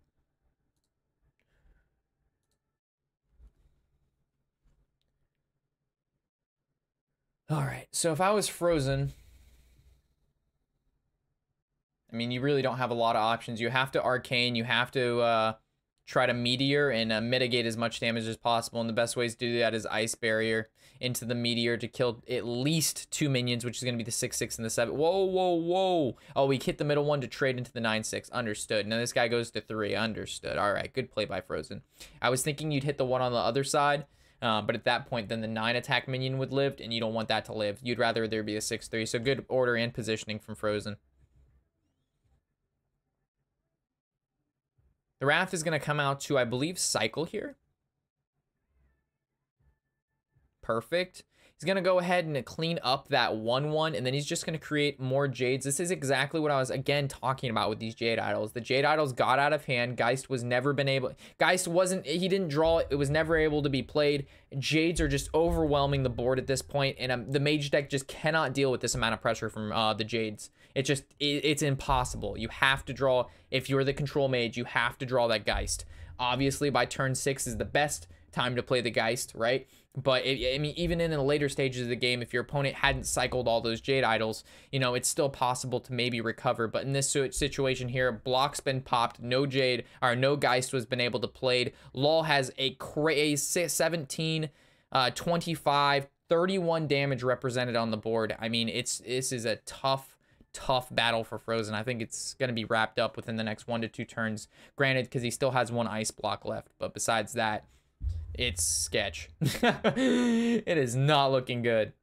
All right, so if I was Frozen, I mean, you really don't have a lot of options. You have to Arcane, you have to try to Meteor and mitigate as much damage as possible, and the best ways to do that is Ice Barrier into the Meteor to kill at least 2 minions, which is going to be the 6/6 and the 7. Whoa, whoa, whoa. Oh, we hit the middle one to trade into the 9/6. Understood. Now this guy goes to 3. Understood. All right, good play by Frozen. I was thinking you'd hit the one on the other side, but at that point, then the 9 attack minion would live, and you don't want that to live. You'd rather there be a 6/3, so good order and positioning from Frozen. The Wrath is going to come out to, I believe, Cycle here. Perfect. He's going to go ahead and clean up that 1/1, and then he's just going to create more Jades. This is exactly what I was, again, talking about with these Jade Idols. The Jade Idols got out of hand. Geist was never been able... Geist wasn't... He didn't draw it. It was never able to be played. Jades are just overwhelming the board at this point, and the Mage deck just cannot deal with this amount of pressure from the Jades. It just... It's impossible. You have to draw... If you're the control Mage, you have to draw that Geist. Obviously, by turn 6 is the best time to play the Geist, right? But I mean, even in the later stages of the game, if your opponent hadn't cycled all those Jade Idols, you know, it's still possible to maybe recover. But in this situation here, block's been popped, no Jade, or no Geist was been able to played. Law has a crazy 17, 25, 31 damage represented on the board. I mean, this is a tough battle for Frozen. I think it's going to be wrapped up within the next 1 to 2 turns. Granted, because he still has 1 ice block left. But besides that, it's sketch. It is not looking good.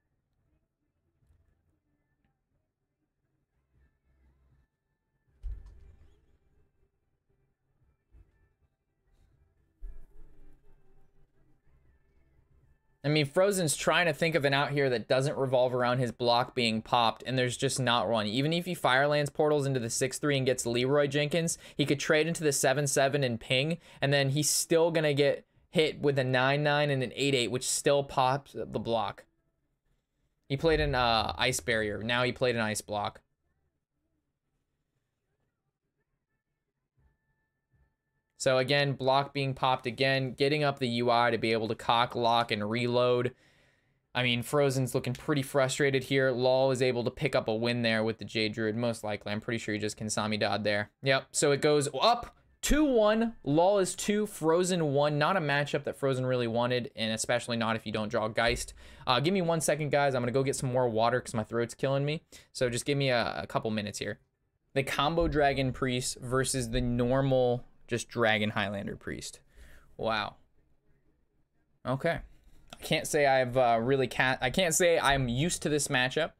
I mean, Frozen's trying to think of an out here that doesn't revolve around his block being popped, and there's just not one. Even if he Firelands portals into the 6/3 and gets Leroy Jenkins, he could trade into the 7/7 and ping, and then he's still gonna get hit with a 9/9 and an 8/8, which still pops the block. He played an Ice Barrier. Now he played an Ice Block. So again, block being popped again, getting up the UI to be able to cock, lock, and reload. I mean, Frozen's looking pretty frustrated here. Law is able to pick up a win there with the Jade Druid, most likely. I'm pretty sure he just Kinsami Dod there. Yep, so it goes up 2-1. Law is 2, Frozen 1. Not a matchup that Frozen really wanted, and especially not if you don't draw Geist. Give me 1 second, guys. I'm going to go get some more water because my throat's killing me. So just give me a couple minutes here. The combo Dragon Priest versus the normal just Dragon Highlander Priest. Wow. Okay. I can't say I've I can't say I'm used to this matchup,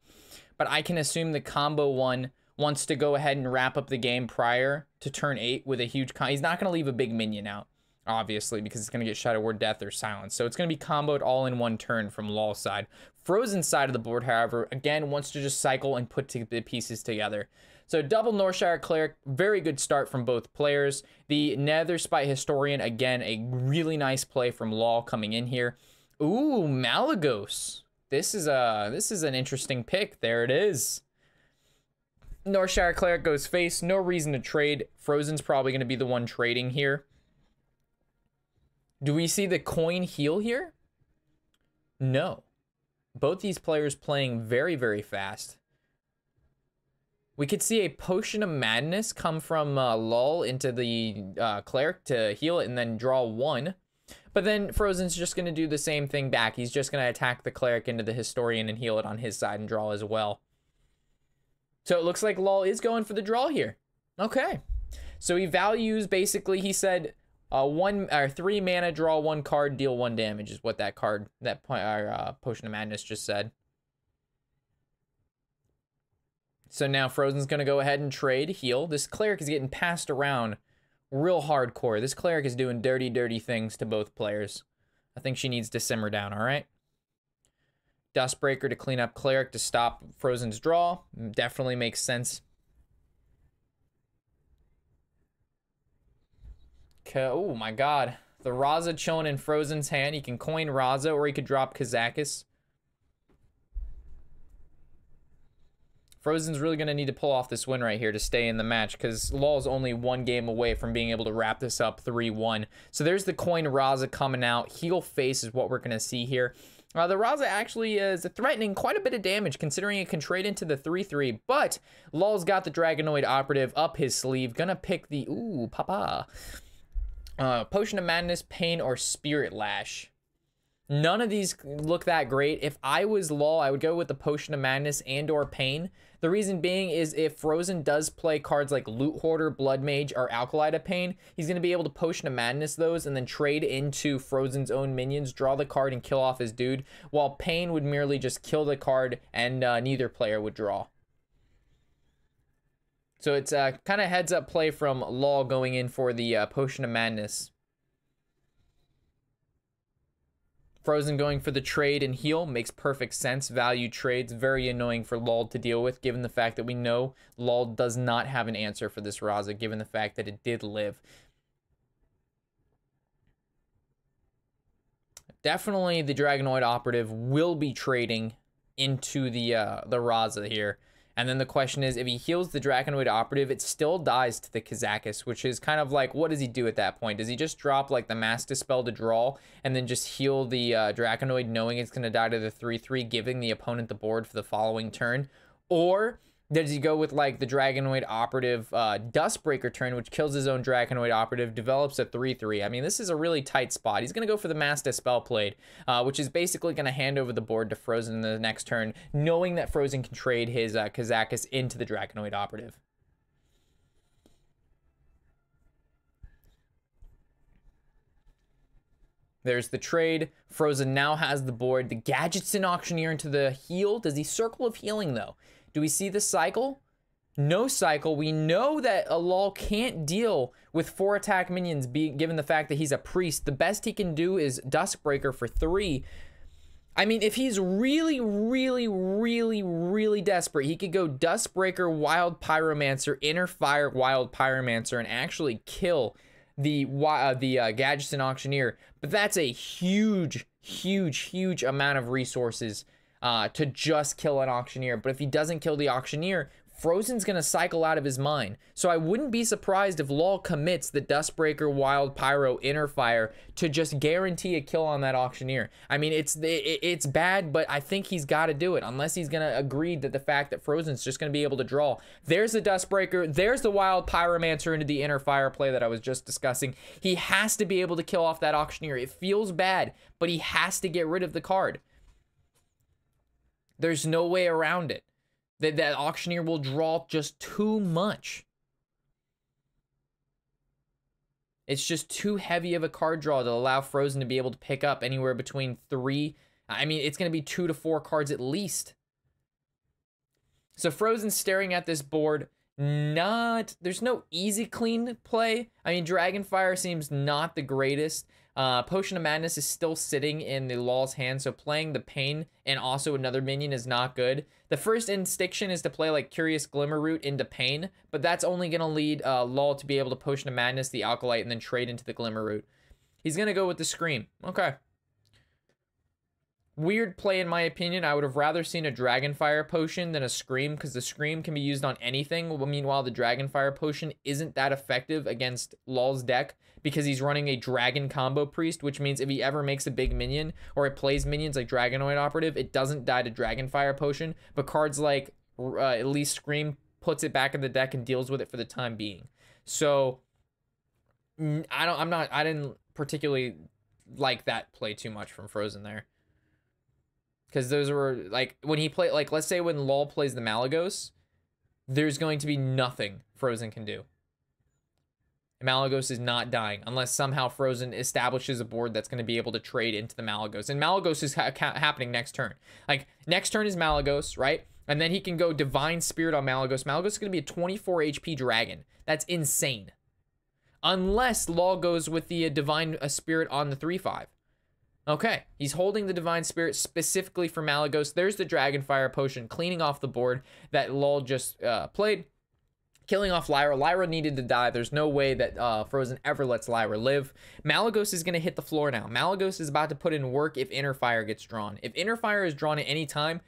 but I can assume the combo one wants to go ahead and wrap up the game prior to turn 8 with a huge he's not going to leave a big minion out, obviously, because it's going to get Shadow Word, Death, or Silence. So it's going to be comboed all in one turn from Law's side. Frozen's side of the board, however, again, wants to just cycle and put the pieces together. So double Northshire Cleric, very good start from both players. The Nether Spite Historian, again, a really nice play from Law coming in here. Ooh, Malagos. This is an interesting pick. There it is. Northshire Cleric goes face. No reason to trade. Frozen's probably going to be the one trading here. Do we see the coin heal here? No. Both these players playing very, very fast. We could see a Potion of Madness come from Lol into the Cleric to heal it and then draw 1. But then Frozen's just going to do the same thing back. He's just going to attack the Cleric into the Historian and heal it on his side and draw as well. So it looks like Lol is going for the draw here. Okay. So he values, basically, he said 3 mana, draw 1 card, deal 1 damage is what that card, that Potion of Madness just said. So now Frozen's going to go ahead and trade, heal. This Cleric is getting passed around real hardcore. This Cleric is doing dirty, dirty things to both players. I think she needs to simmer down, all right? Dustbreaker to clean up Cleric to stop Frozen's draw. Definitely makes sense. Okay, oh my god. The Raza chilling in Frozen's hand. He can coin Raza or he could drop Kazakis. Frozen's really going to need to pull off this win right here to stay in the match because Lol's only 1 game away from being able to wrap this up 3-1. So there's the coin Raza coming out. Heel face is what we're going to see here. The Raza actually is threatening quite a bit of damage considering it can trade into the 3-3, but Lol's got the Dragonoid Operative up his sleeve. Gonna pick the, ooh, papa. Potion of Madness, Pain, or Spirit Lash. None of these look that great. If I was Lol, I would go with the Potion of Madness and or Pain. The reason being is if Frozen does play cards like Loot Hoarder, Blood Mage, or Alkali of Pain, he's going to be able to Potion of Madness those and then trade into Frozen's own minions, draw the card, and kill off his dude, while Pain would merely just kill the card and neither player would draw. So it's kind of heads up play from Lol going in for the Potion of Madness. Frozen going for the trade and heal makes perfect sense. Value trades, very annoying for Lol to deal with, given the fact that we know Lol does not have an answer for this Raza, given the fact that it did live. Definitely the Dragonoid Operative will be trading into the Raza here. And then the question is, if he heals the Dragonoid Operative, it still dies to the Kazakis, which is kind of like, what does he do at that point? Does he just drop like the Mass Dispel to draw and then just heal the Dragonoid knowing it's going to die to the 3-3, giving the opponent the board for the following turn? Or does he go with like the Dragonoid Operative Dustbreaker turn, which kills his own Dragonoid Operative, develops a 3-3? I mean, this is a really tight spot. He's going to go for the Mass Dispel played, which is basically going to hand over the board to Frozen in the next turn, knowing that Frozen can trade his Kazakis into the Dragonoid Operative. There's the trade. Frozen now has the board. The Gadgetzan Auctioneer into the heal. Does he Circle of Healing, though? Do we see the cycle? No cycle. We know that a Lol can't deal with 4 attack minions, given the fact that he's a priest. The best he can do is Duskbreaker for 3. I mean, if he's really, really, really, really desperate, he could go Duskbreaker, Wild Pyromancer, Inner Fire, Wild Pyromancer, and actually kill the Gadgetzan Auctioneer. But that's a huge, huge, huge amount of resources to just kill an Auctioneer. But if he doesn't kill the Auctioneer, Frozen's going to cycle out of his mind. So I wouldn't be surprised if Lol commits the Duskbreaker, Wild Pyro, Inner Fire to just guarantee a kill on that Auctioneer. I mean, it's bad, but I think he's got to do it, unless he's going to agree that the fact that Frozen's just going to be able to draw. There's the Duskbreaker. There's the Wild Pyromancer into the Inner Fire play that I was just discussing. He has to be able to kill off that Auctioneer. It feels bad, but he has to get rid of the card. There's no way around it. That Auctioneer will draw just too much. It's just too heavy of a card draw to allow Frozen to be able to pick up anywhere between 3. I mean, it's going to be 2 to 4 cards at least. So Frozen's staring at this board. There's no easy clean play. I mean, Dragonfire seems not the greatest. Potion of Madness is still sitting in the Lol's hand, so playing the Pain and also another minion is not good. The first instinction is to play like Curious Glimmerroot into Pain, but that's only going to lead Lol to be able to Potion of Madness, the Alkalite, and then trade into the Glimmerroot. He's going to go with the Scream. Okay. Weird play in my opinion. I would have rather seen a Dragonfire potion than a Scream, because the Scream can be used on anything. Meanwhile, the Dragonfire potion isn't that effective against Lol's deck because he's running a Dragon combo priest, which means if he ever makes a big minion or it plays minions like Dragonoid Operative, it doesn't die to Dragonfire potion. But cards like at least Scream puts it back in the deck and deals with it for the time being. So I didn't particularly like that play too much from Frozen there. Because those were, like, when he played, like, let's say when Lol plays the Malagos, there's going to be nothing Frozen can do. Malagos is not dying unless somehow Frozen establishes a board that's going to be able to trade into the Malagos. And Malagos is happening next turn. Like, next turn is Malagos, right? And then he can go Divine Spirit on Malagos. Malagos is going to be a 24 HP dragon. That's insane. Unless Lol goes with the Divine Spirit on the 3/5. Okay, he's holding the Divine Spirit specifically for Malagos. There's the Dragonfire Potion cleaning off the board that Lol just played. Killing off Lyra. Lyra needed to die. There's no way that Frozen ever lets Lyra live. Malagos is going to hit the floor now. Malagos is about to put in work if Inner Fire gets drawn. If Inner Fire is drawn at any time,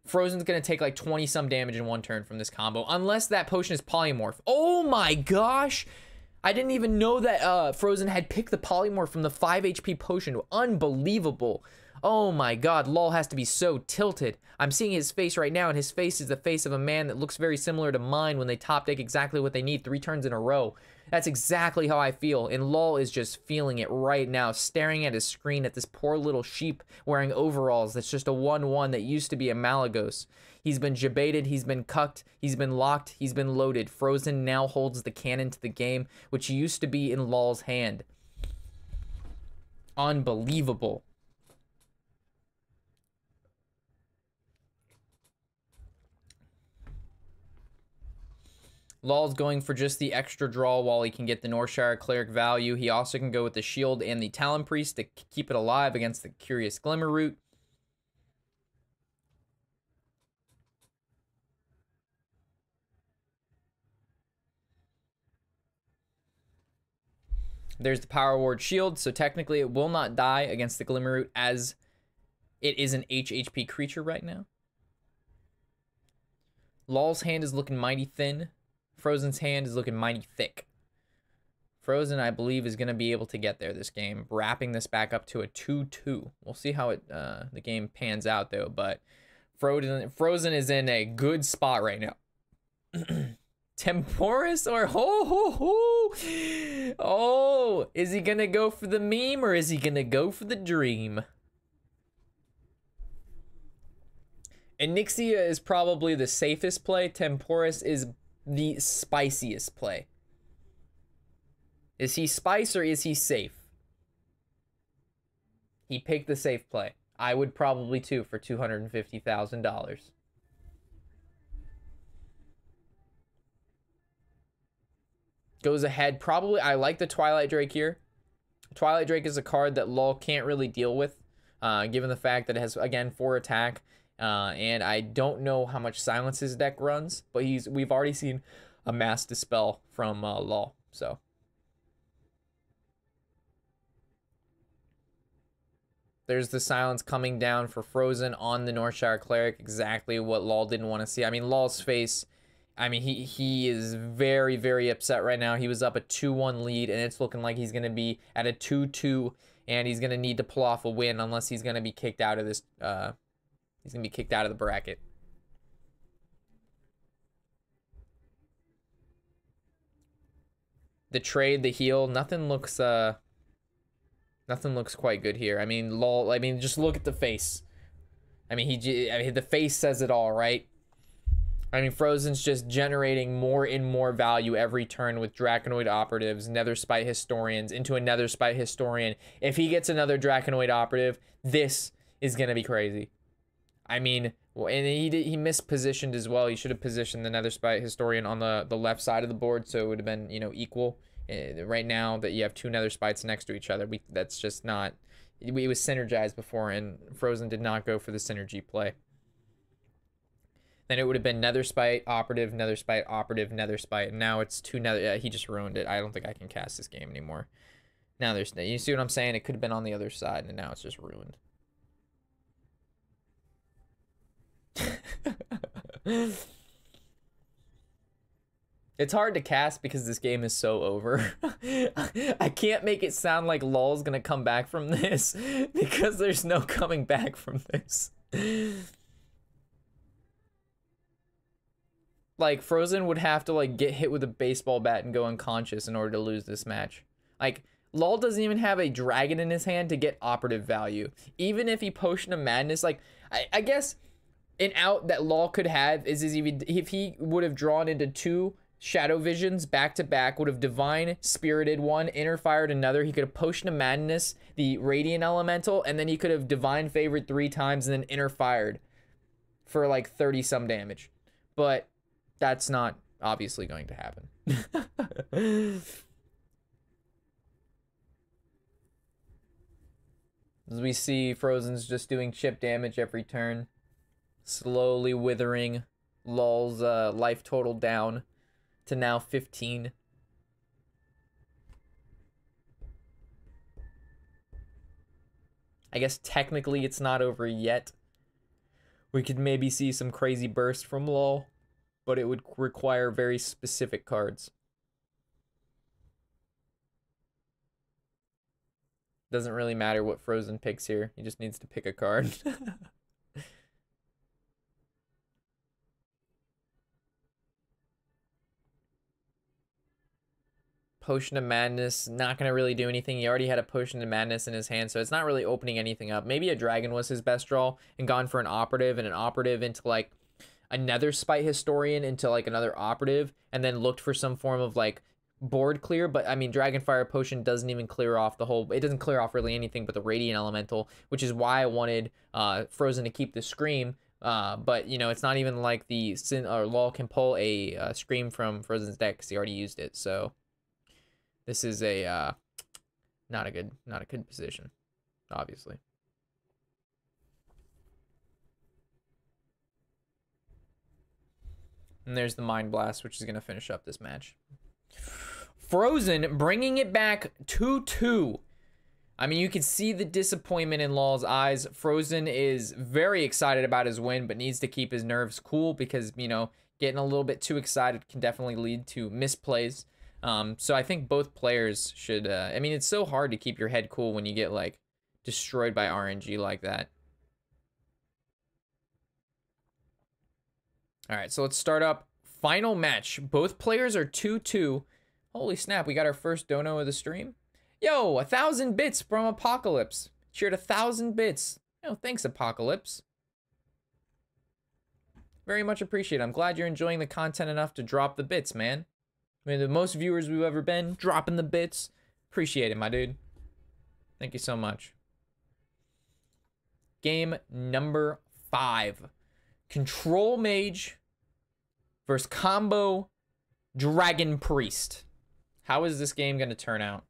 Frozen's going to take like 20-some damage in one turn from this combo. Unless that potion is Polymorph. Oh my gosh! I didn't even know that Frozen had picked the Polymorph from the 5 HP potion. Unbelievable. Oh my god, Lol has to be so tilted. I'm seeing his face right now, and his face is the face of a man that looks very similar to mine when they top deck exactly what they need 3 turns in a row. That's exactly how I feel, and Lol is just feeling it right now, staring at his screen at this poor little sheep wearing overalls that's just a 1/1 that used to be a Malagos. He's been jebaited, he's been cucked, he's been locked, he's been loaded. Frozen now holds the cannon to the game, which used to be in Lol's hand. Unbelievable. Lol's going for just the extra draw while he can get the Northshire Cleric value. He also can go with the Shield and the Talon Priest to keep it alive against the Curious Glimmerroot. There's the Power Ward Shield, so technically it will not die against the Glimmerroot as it is an HHP creature right now. Lol's hand is looking mighty thin. Frozen's hand is looking mighty thick. Frozen, I believe, is going to be able to get there this game, wrapping this back up to a 2-2. We'll see how the game pans out, though, but Frozen is in a good spot right now. Temporis or oh, is he gonna go for the meme or is he gonna go for the dream? Onyxia is probably the safest play. Temporis is the spiciest play. Is he spice or is he safe? He picked the safe play. I would probably too for $250,000. Goes ahead. Probably, I like the Twilight Drake here. Twilight Drake is a card that Lol can't really deal with, given the fact that it has, again, 4 attack. And I don't know how much silence his deck runs, but we've already seen a Mass Dispel from Lol, so. There's the silence coming down for Frozen on the Northshire Cleric, exactly what Lol didn't want to see. I mean, Lol's face, I mean, he is very, very upset right now. He was up a 2-1 lead, and it's looking like he's going to be at a 2-2, and he's going to need to pull off a win unless he's going to be kicked out of this, he's going to be kicked out of the bracket. The trade, the heal, nothing looks quite good here. I mean, Lol, I mean, just look at the face. I mean, the face says it all, right? I mean, Frozen's just generating more and more value every turn with Draconoid Operatives, Netherspite Historians, into a Netherspite Historian. If he gets another Draconoid Operative, this is going to be crazy. I mean, and he mispositioned as well. He should have positioned the Netherspite Historian on the left side of the board, so it would have been, you know, equal. Right now that you have 2 Netherspites next to each other, that's just not... It was synergized before, and Frozen did not go for the synergy play. Then it would have been Netherspite, Operative, Netherspite, Operative, Netherspite, and now it's 2 Nether... he just ruined it. I don't think I can cast this game anymore. Now there's... You see what I'm saying? It could have been on the other side, and now it's just ruined. It's hard to cast because this game is so over. I can't make it sound like Lol's gonna come back from this because there's no coming back from this. like Frozen would have to like get hit with a baseball bat and go unconscious in order to lose this match. Like LOL doesn't even have a dragon in his hand to get operative value. Even if he Potion of Madness, like I guess an out that LOL could have is if he would have drawn into 2 Shadow Visions back to back, would have Divine Spirited one, Inner Fired another. He could have Potion of Madness, the Radiant Elemental, and then he could have Divine Favored 3 times and then Inner Fired for like 30 some damage. But that's not obviously going to happen. As we see, Frozen's just doing chip damage every turn, slowly withering LOL's life total down to now 15. I guess technically it's not over yet. We could maybe see some crazy burst from LOL, but it would require very specific cards. Doesn't really matter what Frozen picks here. He just needs to pick a card. Potion of Madness, not going to really do anything. He already had a Potion of Madness in his hand, so it's not really opening anything up. Maybe a Dragon was his best draw and gone for an Operative, and an Operative into like another Spite Historian into like another Operative, and then looked for some form of like board clear. But I mean, Dragonfire Potion doesn't even clear off the whole, it doesn't clear off really anything but the Radiant Elemental, which is why I wanted Frozen to keep the Scream. But you know, it's not even like the LOL can pull a Scream from Frozen's deck because he already used it. So this is a not a good position, obviously. And there's the Mind Blast, which is going to finish up this match. Frozen bringing it back 2-2. I mean, you can see the disappointment in LOL's eyes. Frozen is very excited about his win, but needs to keep his nerves cool because, you know, getting a little bit too excited can definitely lead to misplays. So I think both players should, I mean, it's so hard to keep your head cool when you get, like, destroyed by RNG like that. All right, so let's start up. Final match. Both players are 2-2. Holy snap, we got our first dono of the stream. Yo, 1,000 bits from Apocalypse. Cheered 1,000 bits. Yo, thanks, Apocalypse. Very much appreciate it. I'm glad you're enjoying the content enough to drop the bits, man. I mean, the most viewers we've ever been, dropping the bits. Appreciate it, my dude. Thank you so much. Game number 5. Control Mage versus Combo Dragon Priest. How is this game going to turn out?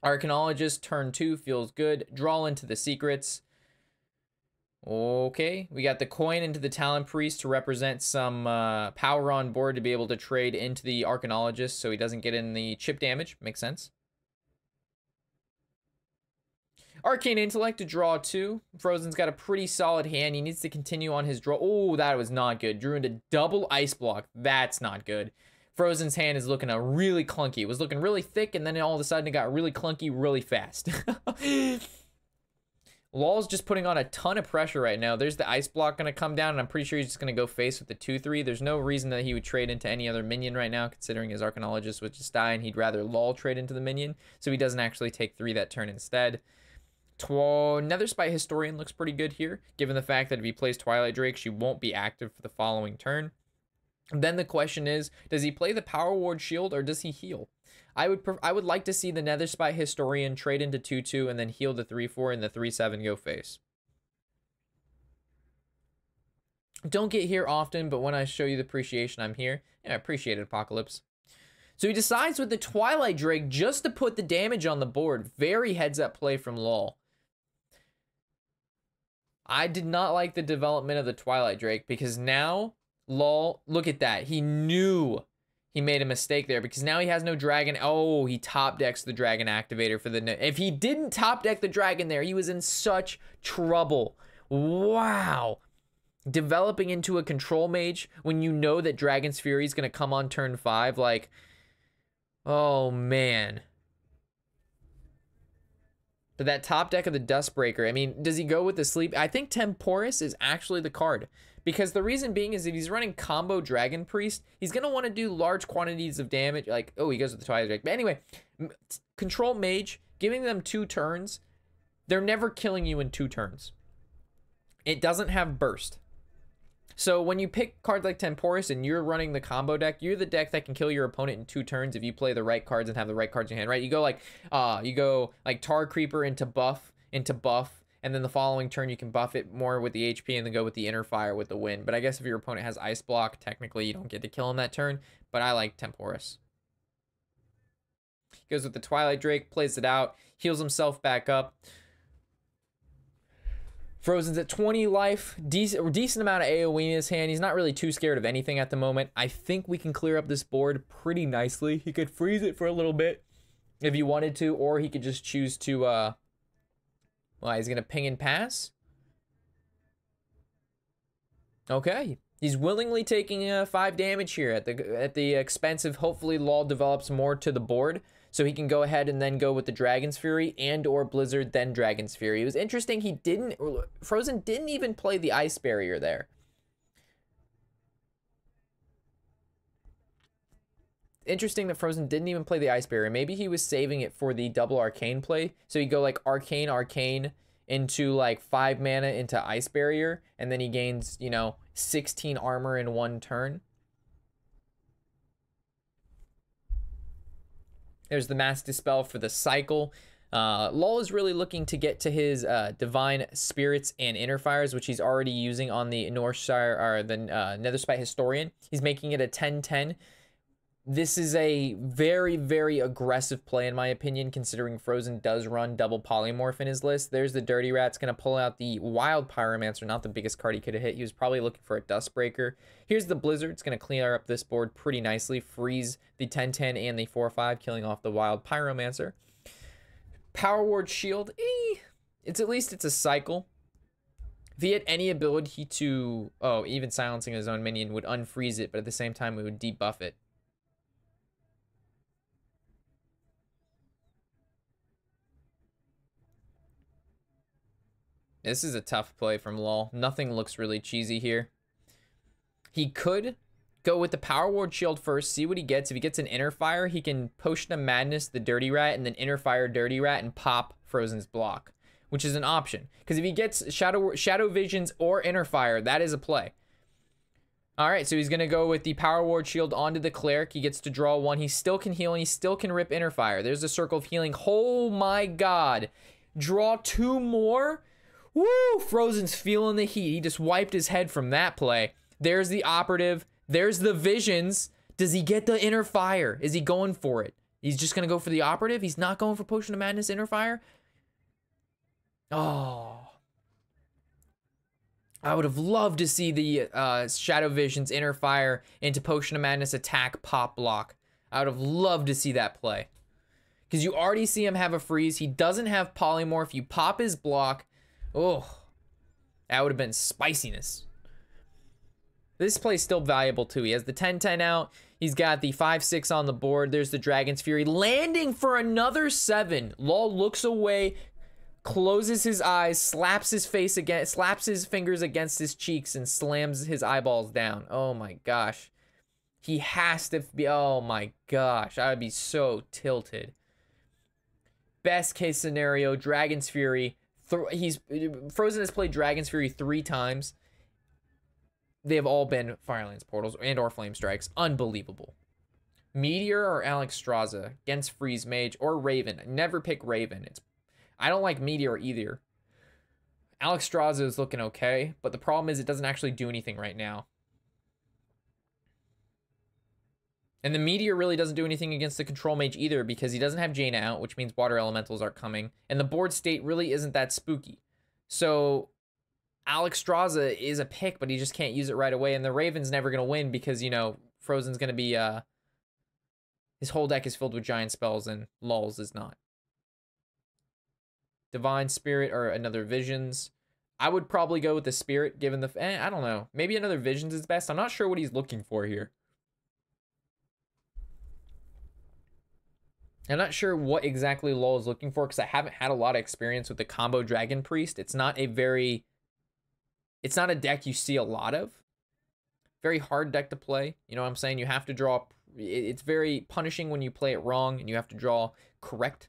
Arcanologist, turn 2, feels good. Draw into the secrets. Okay, we got the coin into the Talon Priest to represent some power on board to be able to trade into the Arcanologist so he doesn't get in the chip damage. Makes sense. Arcane Intellect to draw 2. Frozen's got a pretty solid hand. He needs to continue on his draw. Oh, that was not good. Drew into double Ice Block. That's not good. Frozen's hand is looking really clunky. It was looking really thick, and then all of a sudden it got really clunky really fast. LOL's just putting on a ton of pressure right now. There's the Ice Block going to come down, and I'm pretty sure he's just going to go face with the 2-3. There's no reason that he would trade into any other minion right now, considering his Arcanologist would just die, and he'd rather LOL trade into the minion, so he doesn't actually take 3 that turn instead. Nether Spite Historian looks pretty good here, given the fact that if he plays Twilight Drake, she won't be active for the following turn. And then the question is, does he play the Power Ward Shield or does he heal? I would like to see the Nether Spite Historian trade into 2-2 and then heal the 3-4 and the 3-7 go face. Don't get here often, but when I show you the appreciation, I'm here. Yeah, I appreciate it, Apocalypse. So he decides with the Twilight Drake just to put the damage on the board. Very heads-up play from LOL. I did not like the development of the Twilight Drake because now, LOL, look at that. He knew he made a mistake there because now he has no dragon. Oh, he top decks the dragon activator for the... If he didn't top deck the dragon there, he was in such trouble. Wow. Developing into a control mage when you know that Dragon's Fury is going to come on turn 5, like... Oh, man. But that top deck of the Dustbreaker, I mean, does he go with the sleep? I think Temporis is actually the card Because the reason being is if he's running combo Dragon Priest, he's going to want to do large quantities of damage. Like, oh, he goes with the Twilight Drake. But anyway, control mage, giving them 2 turns, they're never killing you in 2 turns. It doesn't have burst. So when you pick cards like Temporis and you're running the combo deck, you're the deck that can kill your opponent in 2 turns if you play the right cards and have the right cards in your hand, right? You go like Tar Creeper into buff, and then the following turn you can buff it more with the HP and then go with the Inner Fire with the Wind. But I guess if your opponent has Ice Block, technically you don't get to kill him that turn. But I like Temporis. Goes with the Twilight Drake, plays it out, heals himself back up. Frozen's at 20 life, decent amount of AoE in his hand. He's not really too scared of anything at the moment. I think we can clear up this board pretty nicely. He could freeze it for a little bit if he wanted to, or he could just choose to, well, he's going to ping and pass. Okay. He's willingly taking 5 damage here at the expense of hopefully Lol develops more to the board. So he can go ahead and then go with the Dragon's Fury and or Blizzard, then Dragon's Fury. It was interesting. Frozen didn't even play the Ice Barrier there. Interesting that Frozen didn't even play the Ice Barrier. Maybe he was saving it for the double Arcane play. So he'd go like Arcane into like 5 mana into Ice Barrier. And then he gains, you know, 16 armor in 1 turn. There's the Mass Dispel for the cycle. Lol is really looking to get to his Divine Spirits and Inner Fires, which he's already using on the Northshire, or the Netherspite Historian. He's making it a 10-10. This is a very, very aggressive play, in my opinion, considering Frozen does run double Polymorph in his list. There's the Dirty Rat's going to pull out the Wild Pyromancer, not the biggest card he could have hit. He was probably looking for a Dustbreaker. Here's the Blizzard. It's going to clear up this board pretty nicely, freeze the 10-10 and the 4-5, killing off the Wild Pyromancer. Power Ward Shield, it's at least it's a cycle. If he had any ability to, even silencing his own minion would unfreeze it, but at the same time it would debuff it. This is a tough play from Lol. Nothing looks really cheesy here. He could go with the Power Ward Shield first, see what he gets. If he gets an Inner Fire, he can Potion of Madness the Dirty Rat and then Inner Fire Dirty Rat and pop Frozen's block, which is an option. Because if he gets Shadow Visions or Inner Fire, that is a play. All right, so he's going to go with the Power Ward Shield onto the Cleric. He gets to draw 1. He still can heal and he still can rip Inner Fire. There's a Circle of Healing. Oh my God. Draw 2 more? Woo! Frozen's feeling the heat. He just wiped his head from that play. There's the Operative. There's the Visions. Does he get the Inner Fire? Is he going for it? He's just going to go for the Operative? He's not going for Potion of Madness Inner Fire? Oh. I would have loved to see the Shadow Visions Inner Fire into Potion of Madness attack pop block. I would have loved to see that play. Because you already see him have a freeze. He doesn't have Polymorph. You pop his block. Oh, that would have been spiciness. This play's still valuable too. He has the 10-10 out. He's got the 5-6 on the board. There's the Dragon's Fury landing for another 7. Lol looks away, closes his eyes, slaps his fingers against his cheeks and slams his eyeballs down. Oh my gosh. He has to be, oh my gosh. I would be so tilted. Best case scenario, Dragon's Fury. Frozen has played Dragon's Fury 3 times. They have all been Firelands Portals and or Flame Strikes. Unbelievable. Meteor or Alexstrasza against Freeze Mage or Raven. Never pick Raven. I don't like Meteor either. Alexstrasza is looking okay, but the problem is it doesn't actually do anything right now. And the Meteor really doesn't do anything against the Control Mage either because he doesn't have Jaina out, which means Water Elementals aren't coming. And the board state really isn't that spooky. So Alexstrasza is a pick, but he just can't use it right away. And the Raven's never going to win because, you know, Frozen's going to be... his whole deck is filled with giant spells and Lol's is not. Divine Spirit or another Visions. I would probably go with the Spirit given the... I don't know. Maybe another Visions is best. I'm not sure what he's looking for here. I'm not sure what exactly Lol is looking for because I haven't had a lot of experience with the combo Dragon Priest. It's not a very it's not a deck you see a lot of. Very hard deck to play. You know what I'm saying? You have to draw. It's very punishing when you play it wrong, and you have to draw correct.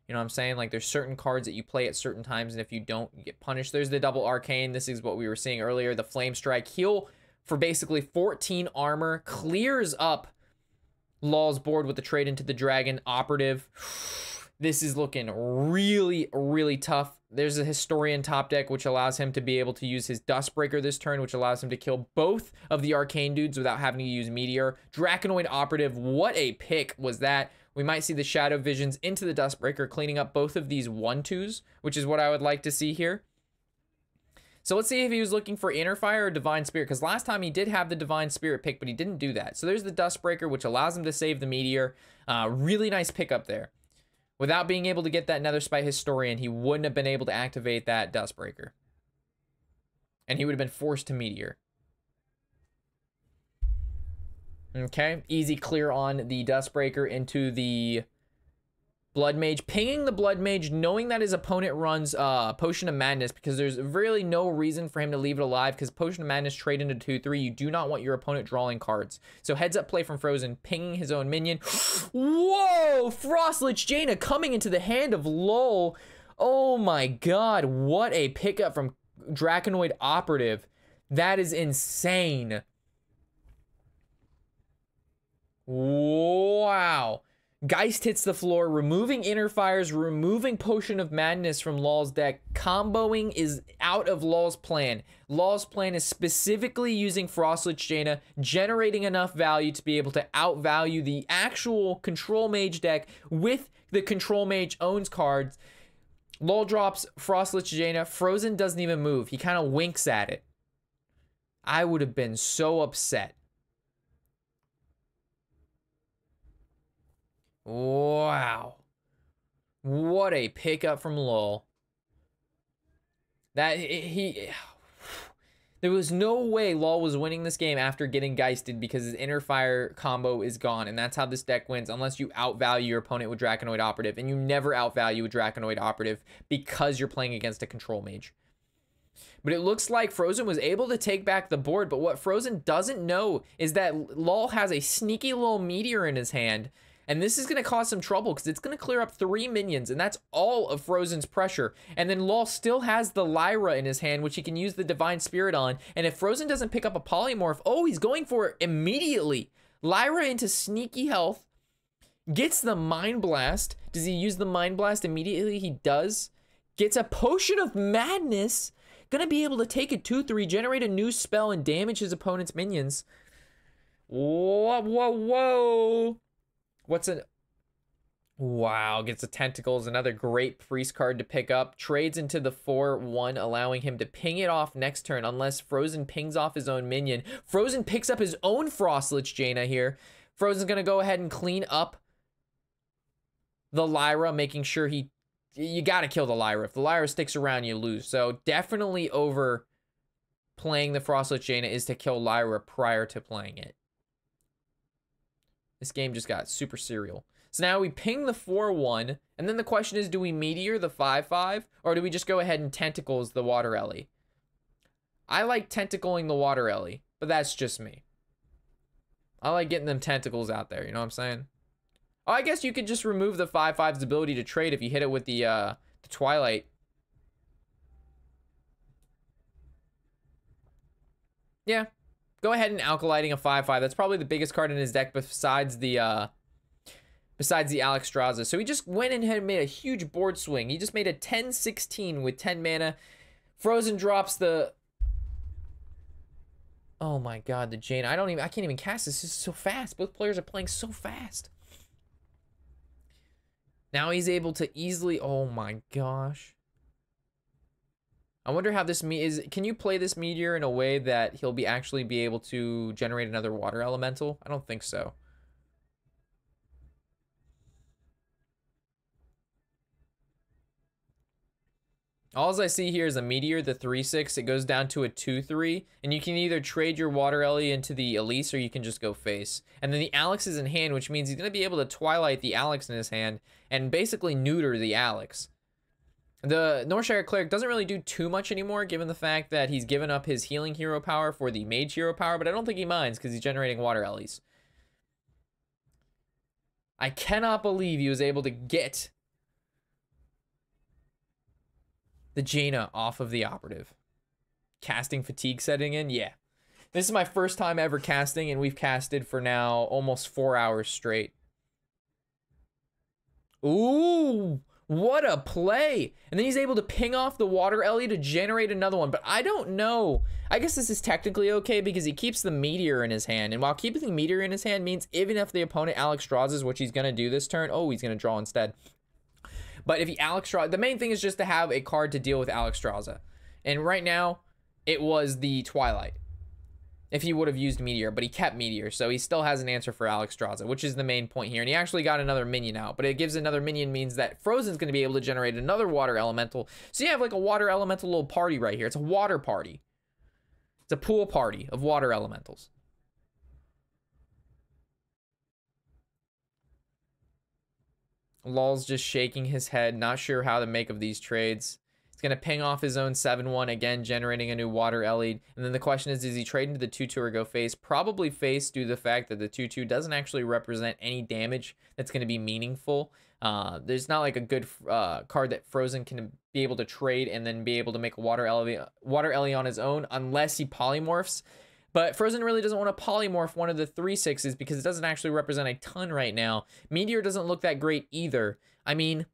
You know what I'm saying? Like, there's certain cards that you play at certain times, and if you don't, you get punished. There's the double arcane. This is what we were seeing earlier. The flame strike. Heal for basically 14 armor. Clears up Lol's board with the trade into the dragon. Operative. This is looking really, really tough. There's a Historian top deck, which allows him to be able to use his Dustbreaker this turn, which allows him to kill both of the Arcane dudes without having to use Meteor. Draconoid Operative, what a pick was that. We might see the Shadow Visions into the Dustbreaker, cleaning up both of these 1/2s, which is what I would like to see here. So let's see if he was looking for Inner Fire or Divine Spirit, because last time he did have the Divine Spirit pick, but he didn't do that. So there's the Dustbreaker, which allows him to save the Meteor. Really nice pickup there. Without being able to get that Nether Spite Historian, he wouldn't have been able to activate that Dustbreaker. And he would have been forced to Meteor. Okay, easy clear on the Dustbreaker into the Blood Mage. Pinging the Blood Mage, knowing that his opponent runs Potion of Madness, because there's really no reason for him to leave it alive, because Potion of Madness trade into 2/3. You do not want your opponent drawing cards. So heads up play from Frozen, pinging his own minion. Whoa! Frostlich Jaina coming into the hand of Lol. Oh my god, what a pickup from Draconoid Operative. That is insane. Wow. Geist hits the floor, removing Inner Fires, removing Potion of Madness from Lol's deck. Comboing is out of Lol's plan. Lol's plan is specifically using Frostlich Jaina, generating enough value to be able to outvalue the actual Control Mage deck with the Control Mage owns cards. Lol drops Frostlich Jaina. Frozen doesn't even move. He kind of winks at it. I would have been so upset. Wow. What a pickup from Lol. There was no way Lol was winning this game after getting Geisted, because his Inner Fire combo is gone, and that's how this deck wins, unless you outvalue your opponent with Draconoid Operative, and you never outvalue a Draconoid Operative because you're playing against a Control Mage. But it looks like Frozen was able to take back the board, but what Frozen doesn't know is that Lol has a sneaky little Meteor in his hand. And this is going to cause some trouble, because it's going to clear up 3 minions, and that's all of Frozen's pressure. And then Lol still has the Lyra in his hand, which he can use the Divine Spirit on. And if Frozen doesn't pick up a Polymorph, oh, he's going for it immediately. Lyra into sneaky health, gets the Mind Blast. Does he use the Mind Blast immediately? He does. Gets a Potion of Madness. Gonna be able to take a 2/3, generate a new spell, and damage his opponent's minions. Whoa, whoa, whoa. What's an... Wow, gets the Tentacles, another great Priest card to pick up. Trades into the 4/1, allowing him to ping it off next turn, unless Frozen pings off his own minion. Frozen picks up his own Frostlich Jaina here. Frozen's going to go ahead and clean up the Lyra, making sure you got to kill the Lyra. If the Lyra sticks around, you lose. So definitely over playing the Frostlich Jaina is to kill Lyra prior to playing it. This game just got super serial. So now we ping the 4/1, and then the question is, do we Meteor the 5/5, or do we just go ahead and Tentacles the Water Ellie? I like Tentacling the Water Ellie, but that's just me. I like getting them Tentacles out there, you know what I'm saying? Oh, I guess you could just remove the 5/5's ability to trade if you hit it with the Twilight. Yeah. Go ahead and Alkalighting a 5/5. That's probably the biggest card in his deck besides the Alexstrasza. So he just went in and made a huge board swing. He just made a 10-16 with 10 mana. Frozen drops the... Oh my god, the Jaina. I can't even cast this. This is so fast. Both players are playing so fast. Now he's able to easily... Oh my gosh. I wonder how this is. Can you play this Meteor in a way that he'll actually be able to generate another Water Elemental? I don't think so. All I see here is a Meteor, the 3/6. It goes down to a 2/3, and you can either trade your Water Ellie into the Elise, or you can just go face. And then the Alex is in hand, which means he's going to be able to Twilight the Alex in his hand and basically neuter the Alex. The Northshire Cleric doesn't really do too much anymore, given the fact that he's given up his healing hero power for the mage hero power, but I don't think he minds because he's generating water Ellies. I cannot believe he was able to get the Jaina off of the operative. Casting fatigue setting in? Yeah. This is my first time ever casting, and we've casted for now almost 4 hours straight. Ooh, what a play. And then he's able to ping off the water Ellie to generate another one, but I don't know. I guess this is technically okay because he keeps the meteor in his hand, and while keeping the meteor in his hand means even if the opponent Alex draws, which he's going to do this turn, oh, he's going to draw instead. But if he Alex draw, the main thing is just to have a card to deal with Alex Straza. And right now, it was the Twilight. If he would have used Meteor, but he kept Meteor, so he still has an answer for Alex Straza, which is the main point here. And he actually got another minion out, but it gives another minion means that Frozen's going to be able to generate another water elemental. So you have like a water elemental little party right here. It's a water party. It's a pool party of water elementals. Lol's just shaking his head, not sure how to make of these trades. He's going to ping off his own 7-1, again, generating a new water Ellie. And then the question is, does he trade into the 2-2 or go face? Probably face due to the fact that the 2-2 doesn't actually represent any damage that's going to be meaningful. There's not like a good card that Frozen can be able to trade and then be able to make a water Ellie on his own unless he polymorphs. But Frozen really doesn't want to polymorph one of the 3/6s because it doesn't actually represent a ton right now. Meteor doesn't look that great either. I mean,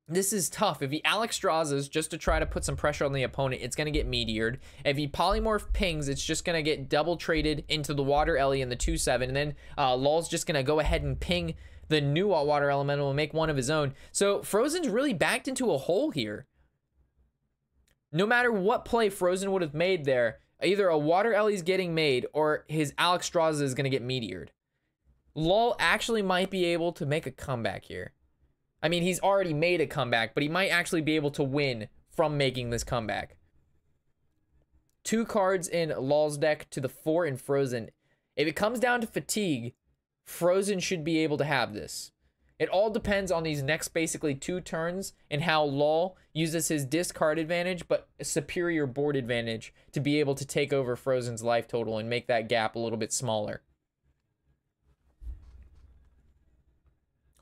this is tough. If he Alex Strazas just to try to put some pressure on the opponent, it's going to get meteored. If he polymorph pings, it's just going to get double traded into the water Ellie and the 2/7. And then Lol's just going to go ahead and ping the new water elemental and make one of his own. So Frozen's really backed into a hole here. No matter what play Frozen would have made there, either a water Ellie's getting made or his Alex Straza is going to get meteored. Lol actually might be able to make a comeback here. I mean, he's already made a comeback, but he might actually be able to win from making this comeback. 2 cards in Lol's deck to the 4 in Frozen. If it comes down to fatigue, Frozen should be able to have this. It all depends on these next basically 2 turns and how Lol uses his discard advantage, but a superior board advantage to be able to take over Frozen's life total and make that gap a little bit smaller.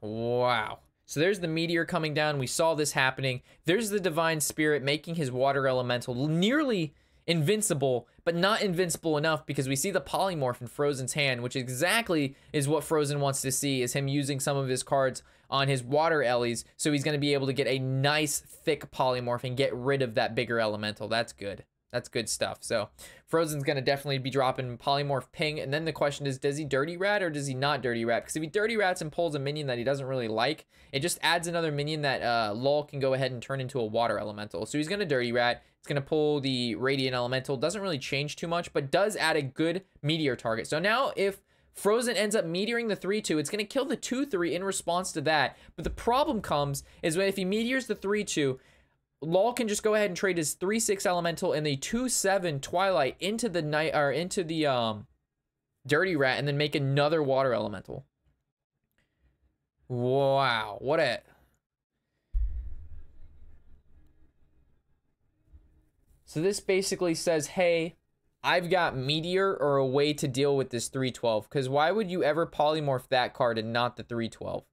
Wow. So there's the meteor coming down. We saw this happening. There's the divine spirit making his water elemental nearly invincible, but not invincible enough because we see the polymorph in Frozen's hand, which exactly is what Frozen wants to see, is him using some of his cards on his water Ellies, so he's going to be able to get a nice thick polymorph and get rid of that bigger elemental. That's good. That's good stuff. So Frozen's going to definitely be dropping polymorph ping, and then the question is, does he dirty rat or does he not dirty rat? Because if he dirty rats and pulls a minion that he doesn't really like, it just adds another minion that Lol can go ahead and turn into a water elemental. So he's going to dirty rat. It's going to pull the Radiant Elemental. Doesn't really change too much, but does add a good meteor target. So now if Frozen ends up meteoring the 3-2, it's going to kill the 2-3 in response to that. But the problem comes is when if he meteors the 3-2, Lol can just go ahead and trade his 3-6 Elemental and the 2-7 Twilight into the night or into the Dirty Rat and then make another water elemental. Wow, what a... So this basically says, hey, I've got Meteor or a way to deal with this 3-12, because why would you ever polymorph that card and not the 3-12?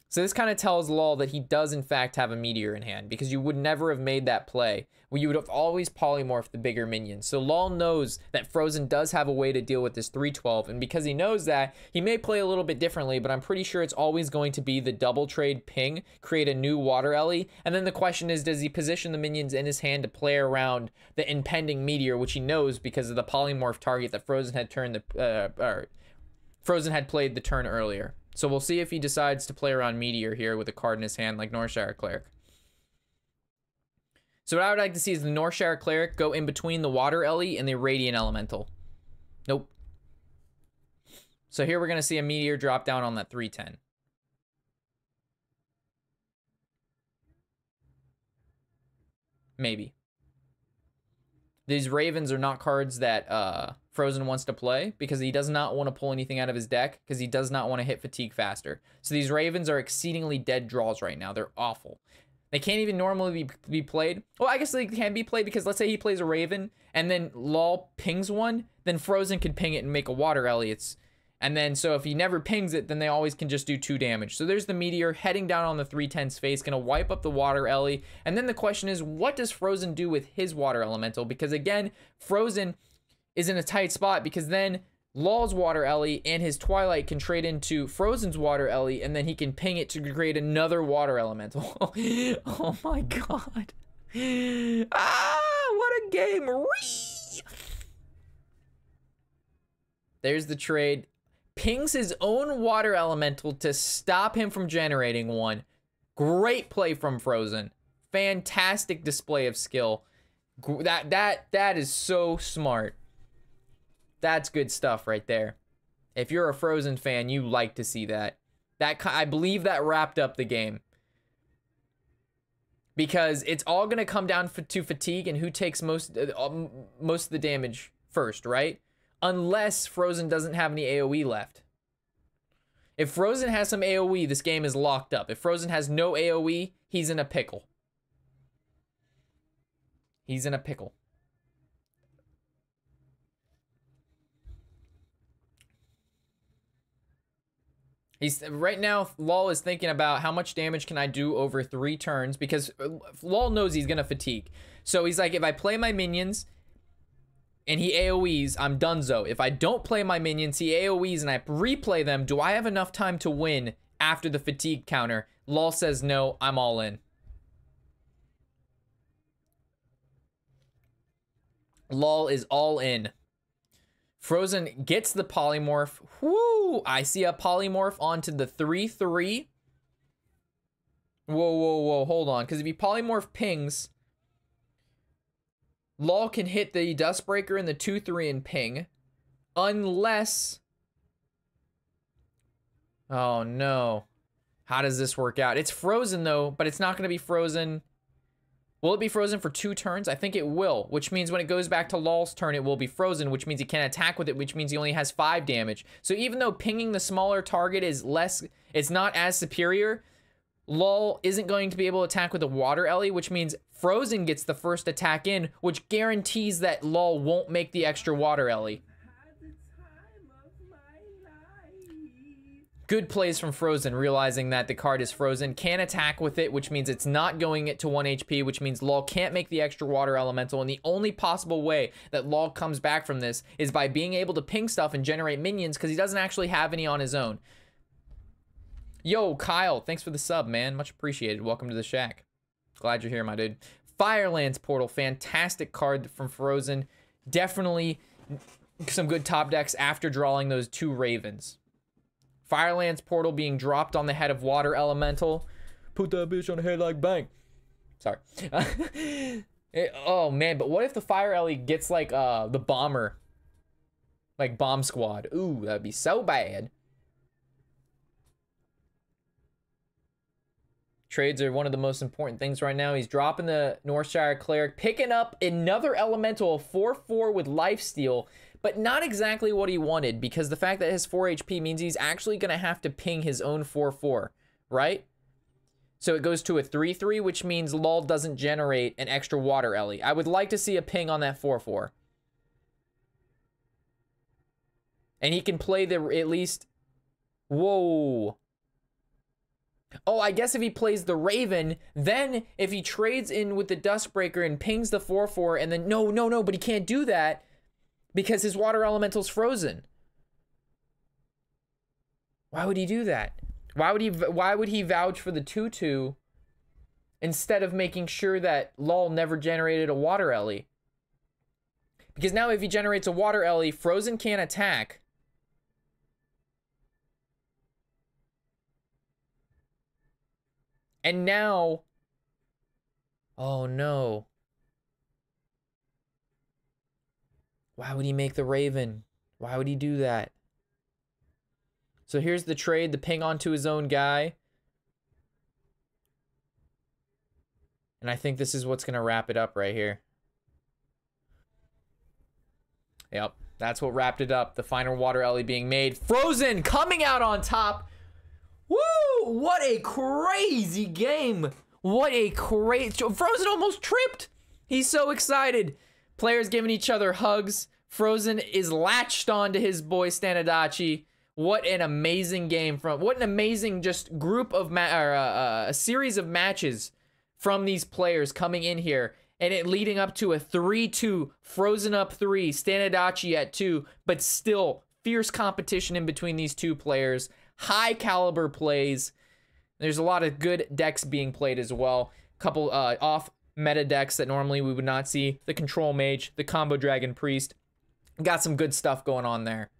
So this kind of tells Lol that he does in fact have a Meteor in hand, because you would never have made that play where you would have always polymorphed the bigger minions. So Lol knows that Frozen does have a way to deal with this 3-12, and because he knows that, he may play a little bit differently, but I'm pretty sure it's always going to be the double trade ping, create a new water Ellie, and then the question is, does he position the minions in his hand to play around the impending Meteor, which he knows because of the polymorph target that Frozen had Frozen had played the turn earlier. So we'll see if he decides to play around Meteor here with a card in his hand like Northshire Cleric. So what I would like to see is the Northshire Cleric go in between the Water Ellie and the Radiant Elemental. Nope. So here we're going to see a Meteor drop down on that 3-10. Maybe. These Ravens are not cards that Frozen wants to play because he does not want to pull anything out of his deck because he does not want to hit fatigue faster. So these Ravens are exceedingly dead draws right now. They're awful. They can't even normally be played. Well, I guess they can be played because let's say he plays a Raven and then LOL pings one, then Frozen could ping it and make a Water Ellie. And then, so if he never pings it, then they always can just do 2 damage. So there's the Meteor heading down on the 310's face, gonna wipe up the Water Ellie. And then the question is, what does Frozen do with his Water Elemental? Because again, Frozen is in a tight spot because then LOL's Water Ellie and his Twilight can trade into Frozen's Water Ellie, and then he can ping it to create another Water Elemental. Oh my god. Ah, what a game. There's the trade. Pings his own Water Elemental to stop him from generating one. Great play from Frozen. Fantastic display of skill. That is so smart. That's good stuff right there. If you're a Frozen fan, you like to see that. I believe that wrapped up the game. Because it's all going to come down to fatigue and who takes most of the damage first, right? Unless Frozen doesn't have any AoE left. If Frozen has some AoE, this game is locked up. If Frozen has no AoE, he's in a pickle. He's in a pickle. Right now, LOL is thinking about how much damage can I do over 3 turns, because LOL knows he's gonna fatigue. So he's like, if I play my minions and he AoEs, I'm donezo. If I don't play my minions, he AoEs and I replay them, do I have enough time to win after the fatigue counter? LOL says no, I'm all in. LOL is all in. Frozen gets the polymorph. Woo! I see a polymorph onto the 3/3. Whoa, hold on. Because if he polymorph pings, LOL can hit the Dustbreaker and the 2/3 and ping. Unless... oh, no. How does this work out? It's Frozen, though, but it's not going to be Frozen... will it be Frozen for 2 turns? I think it will, which means when it goes back to LOL's turn, it will be Frozen, which means he can't attack with it, which means he only has 5 damage. So even though pinging the smaller target is less, it's not as superior, LOL isn't going to be able to attack with a Water Ellie, which means Frozen gets the first attack in, which guarantees that LOL won't make the extra Water Ellie. Good plays from Frozen, realizing that the card is Frozen, can attack with it, which means it's not going it to 1 HP, which means LOL can't make the extra Water Elemental, and the only possible way that LOL comes back from this is by being able to ping stuff and generate minions, because he doesn't actually have any on his own. Yo, Kyle, thanks for the sub, man. Much appreciated. Welcome to the shack. Glad you're here, my dude. Firelands Portal, fantastic card from Frozen. Definitely some good top decks after drawing those 2 Ravens. Firelands Portal being dropped on the head of Water Elemental. Put that bitch on the head like bang. Sorry. Oh, man. But what if the Fire Ellie gets, like, the Bomber? Like, Bomb Squad. Ooh, that'd be so bad. Trades are one of the most important things right now. He's dropping the Northshire Cleric, picking up another Elemental, 4/4 with Lifesteal. But not exactly what he wanted, because the fact that his 4 HP means he's actually going to have to ping his own 4/4, right? So it goes to a 3/3, which means LOL doesn't generate an extra Water Ellie. I would like to see a ping on that 4/4. And he can play the, at least... whoa. Oh, I guess if he plays the Raven, then if he trades in with the Dustbreaker and pings the 4/4, and then... no, but he can't do that. Because his Water Elemental's Frozen. Why would he do that? Why would he vouch for the 2/2 instead of making sure that LOL never generated a Water Ellie? Because now if he generates a Water Ellie, Frozen can't attack. And now... oh no. Why would he make the Raven? Why would he do that? So here's the trade, the ping onto his own guy. And I think this is what's going to wrap it up right here. Yep, that's what wrapped it up. The final Water Ellie being made. Frozen coming out on top. Woo! What a crazy game. What a great... Frozen almost tripped. He's so excited. Players giving each other hugs. Frozen is latched onto his boy Stanadachi. What an amazing game from... What an amazing just group of... a series of matches from these players coming in here. And it leading up to a 3-2. Frozen up 3. Stanadachi at 2. But still, fierce competition in between these two players. High caliber plays. There's a lot of good decks being played as well. A couple off meta decks that normally we would not see. The Control Mage, the Combo Dragon Priest. Got some good stuff going on there.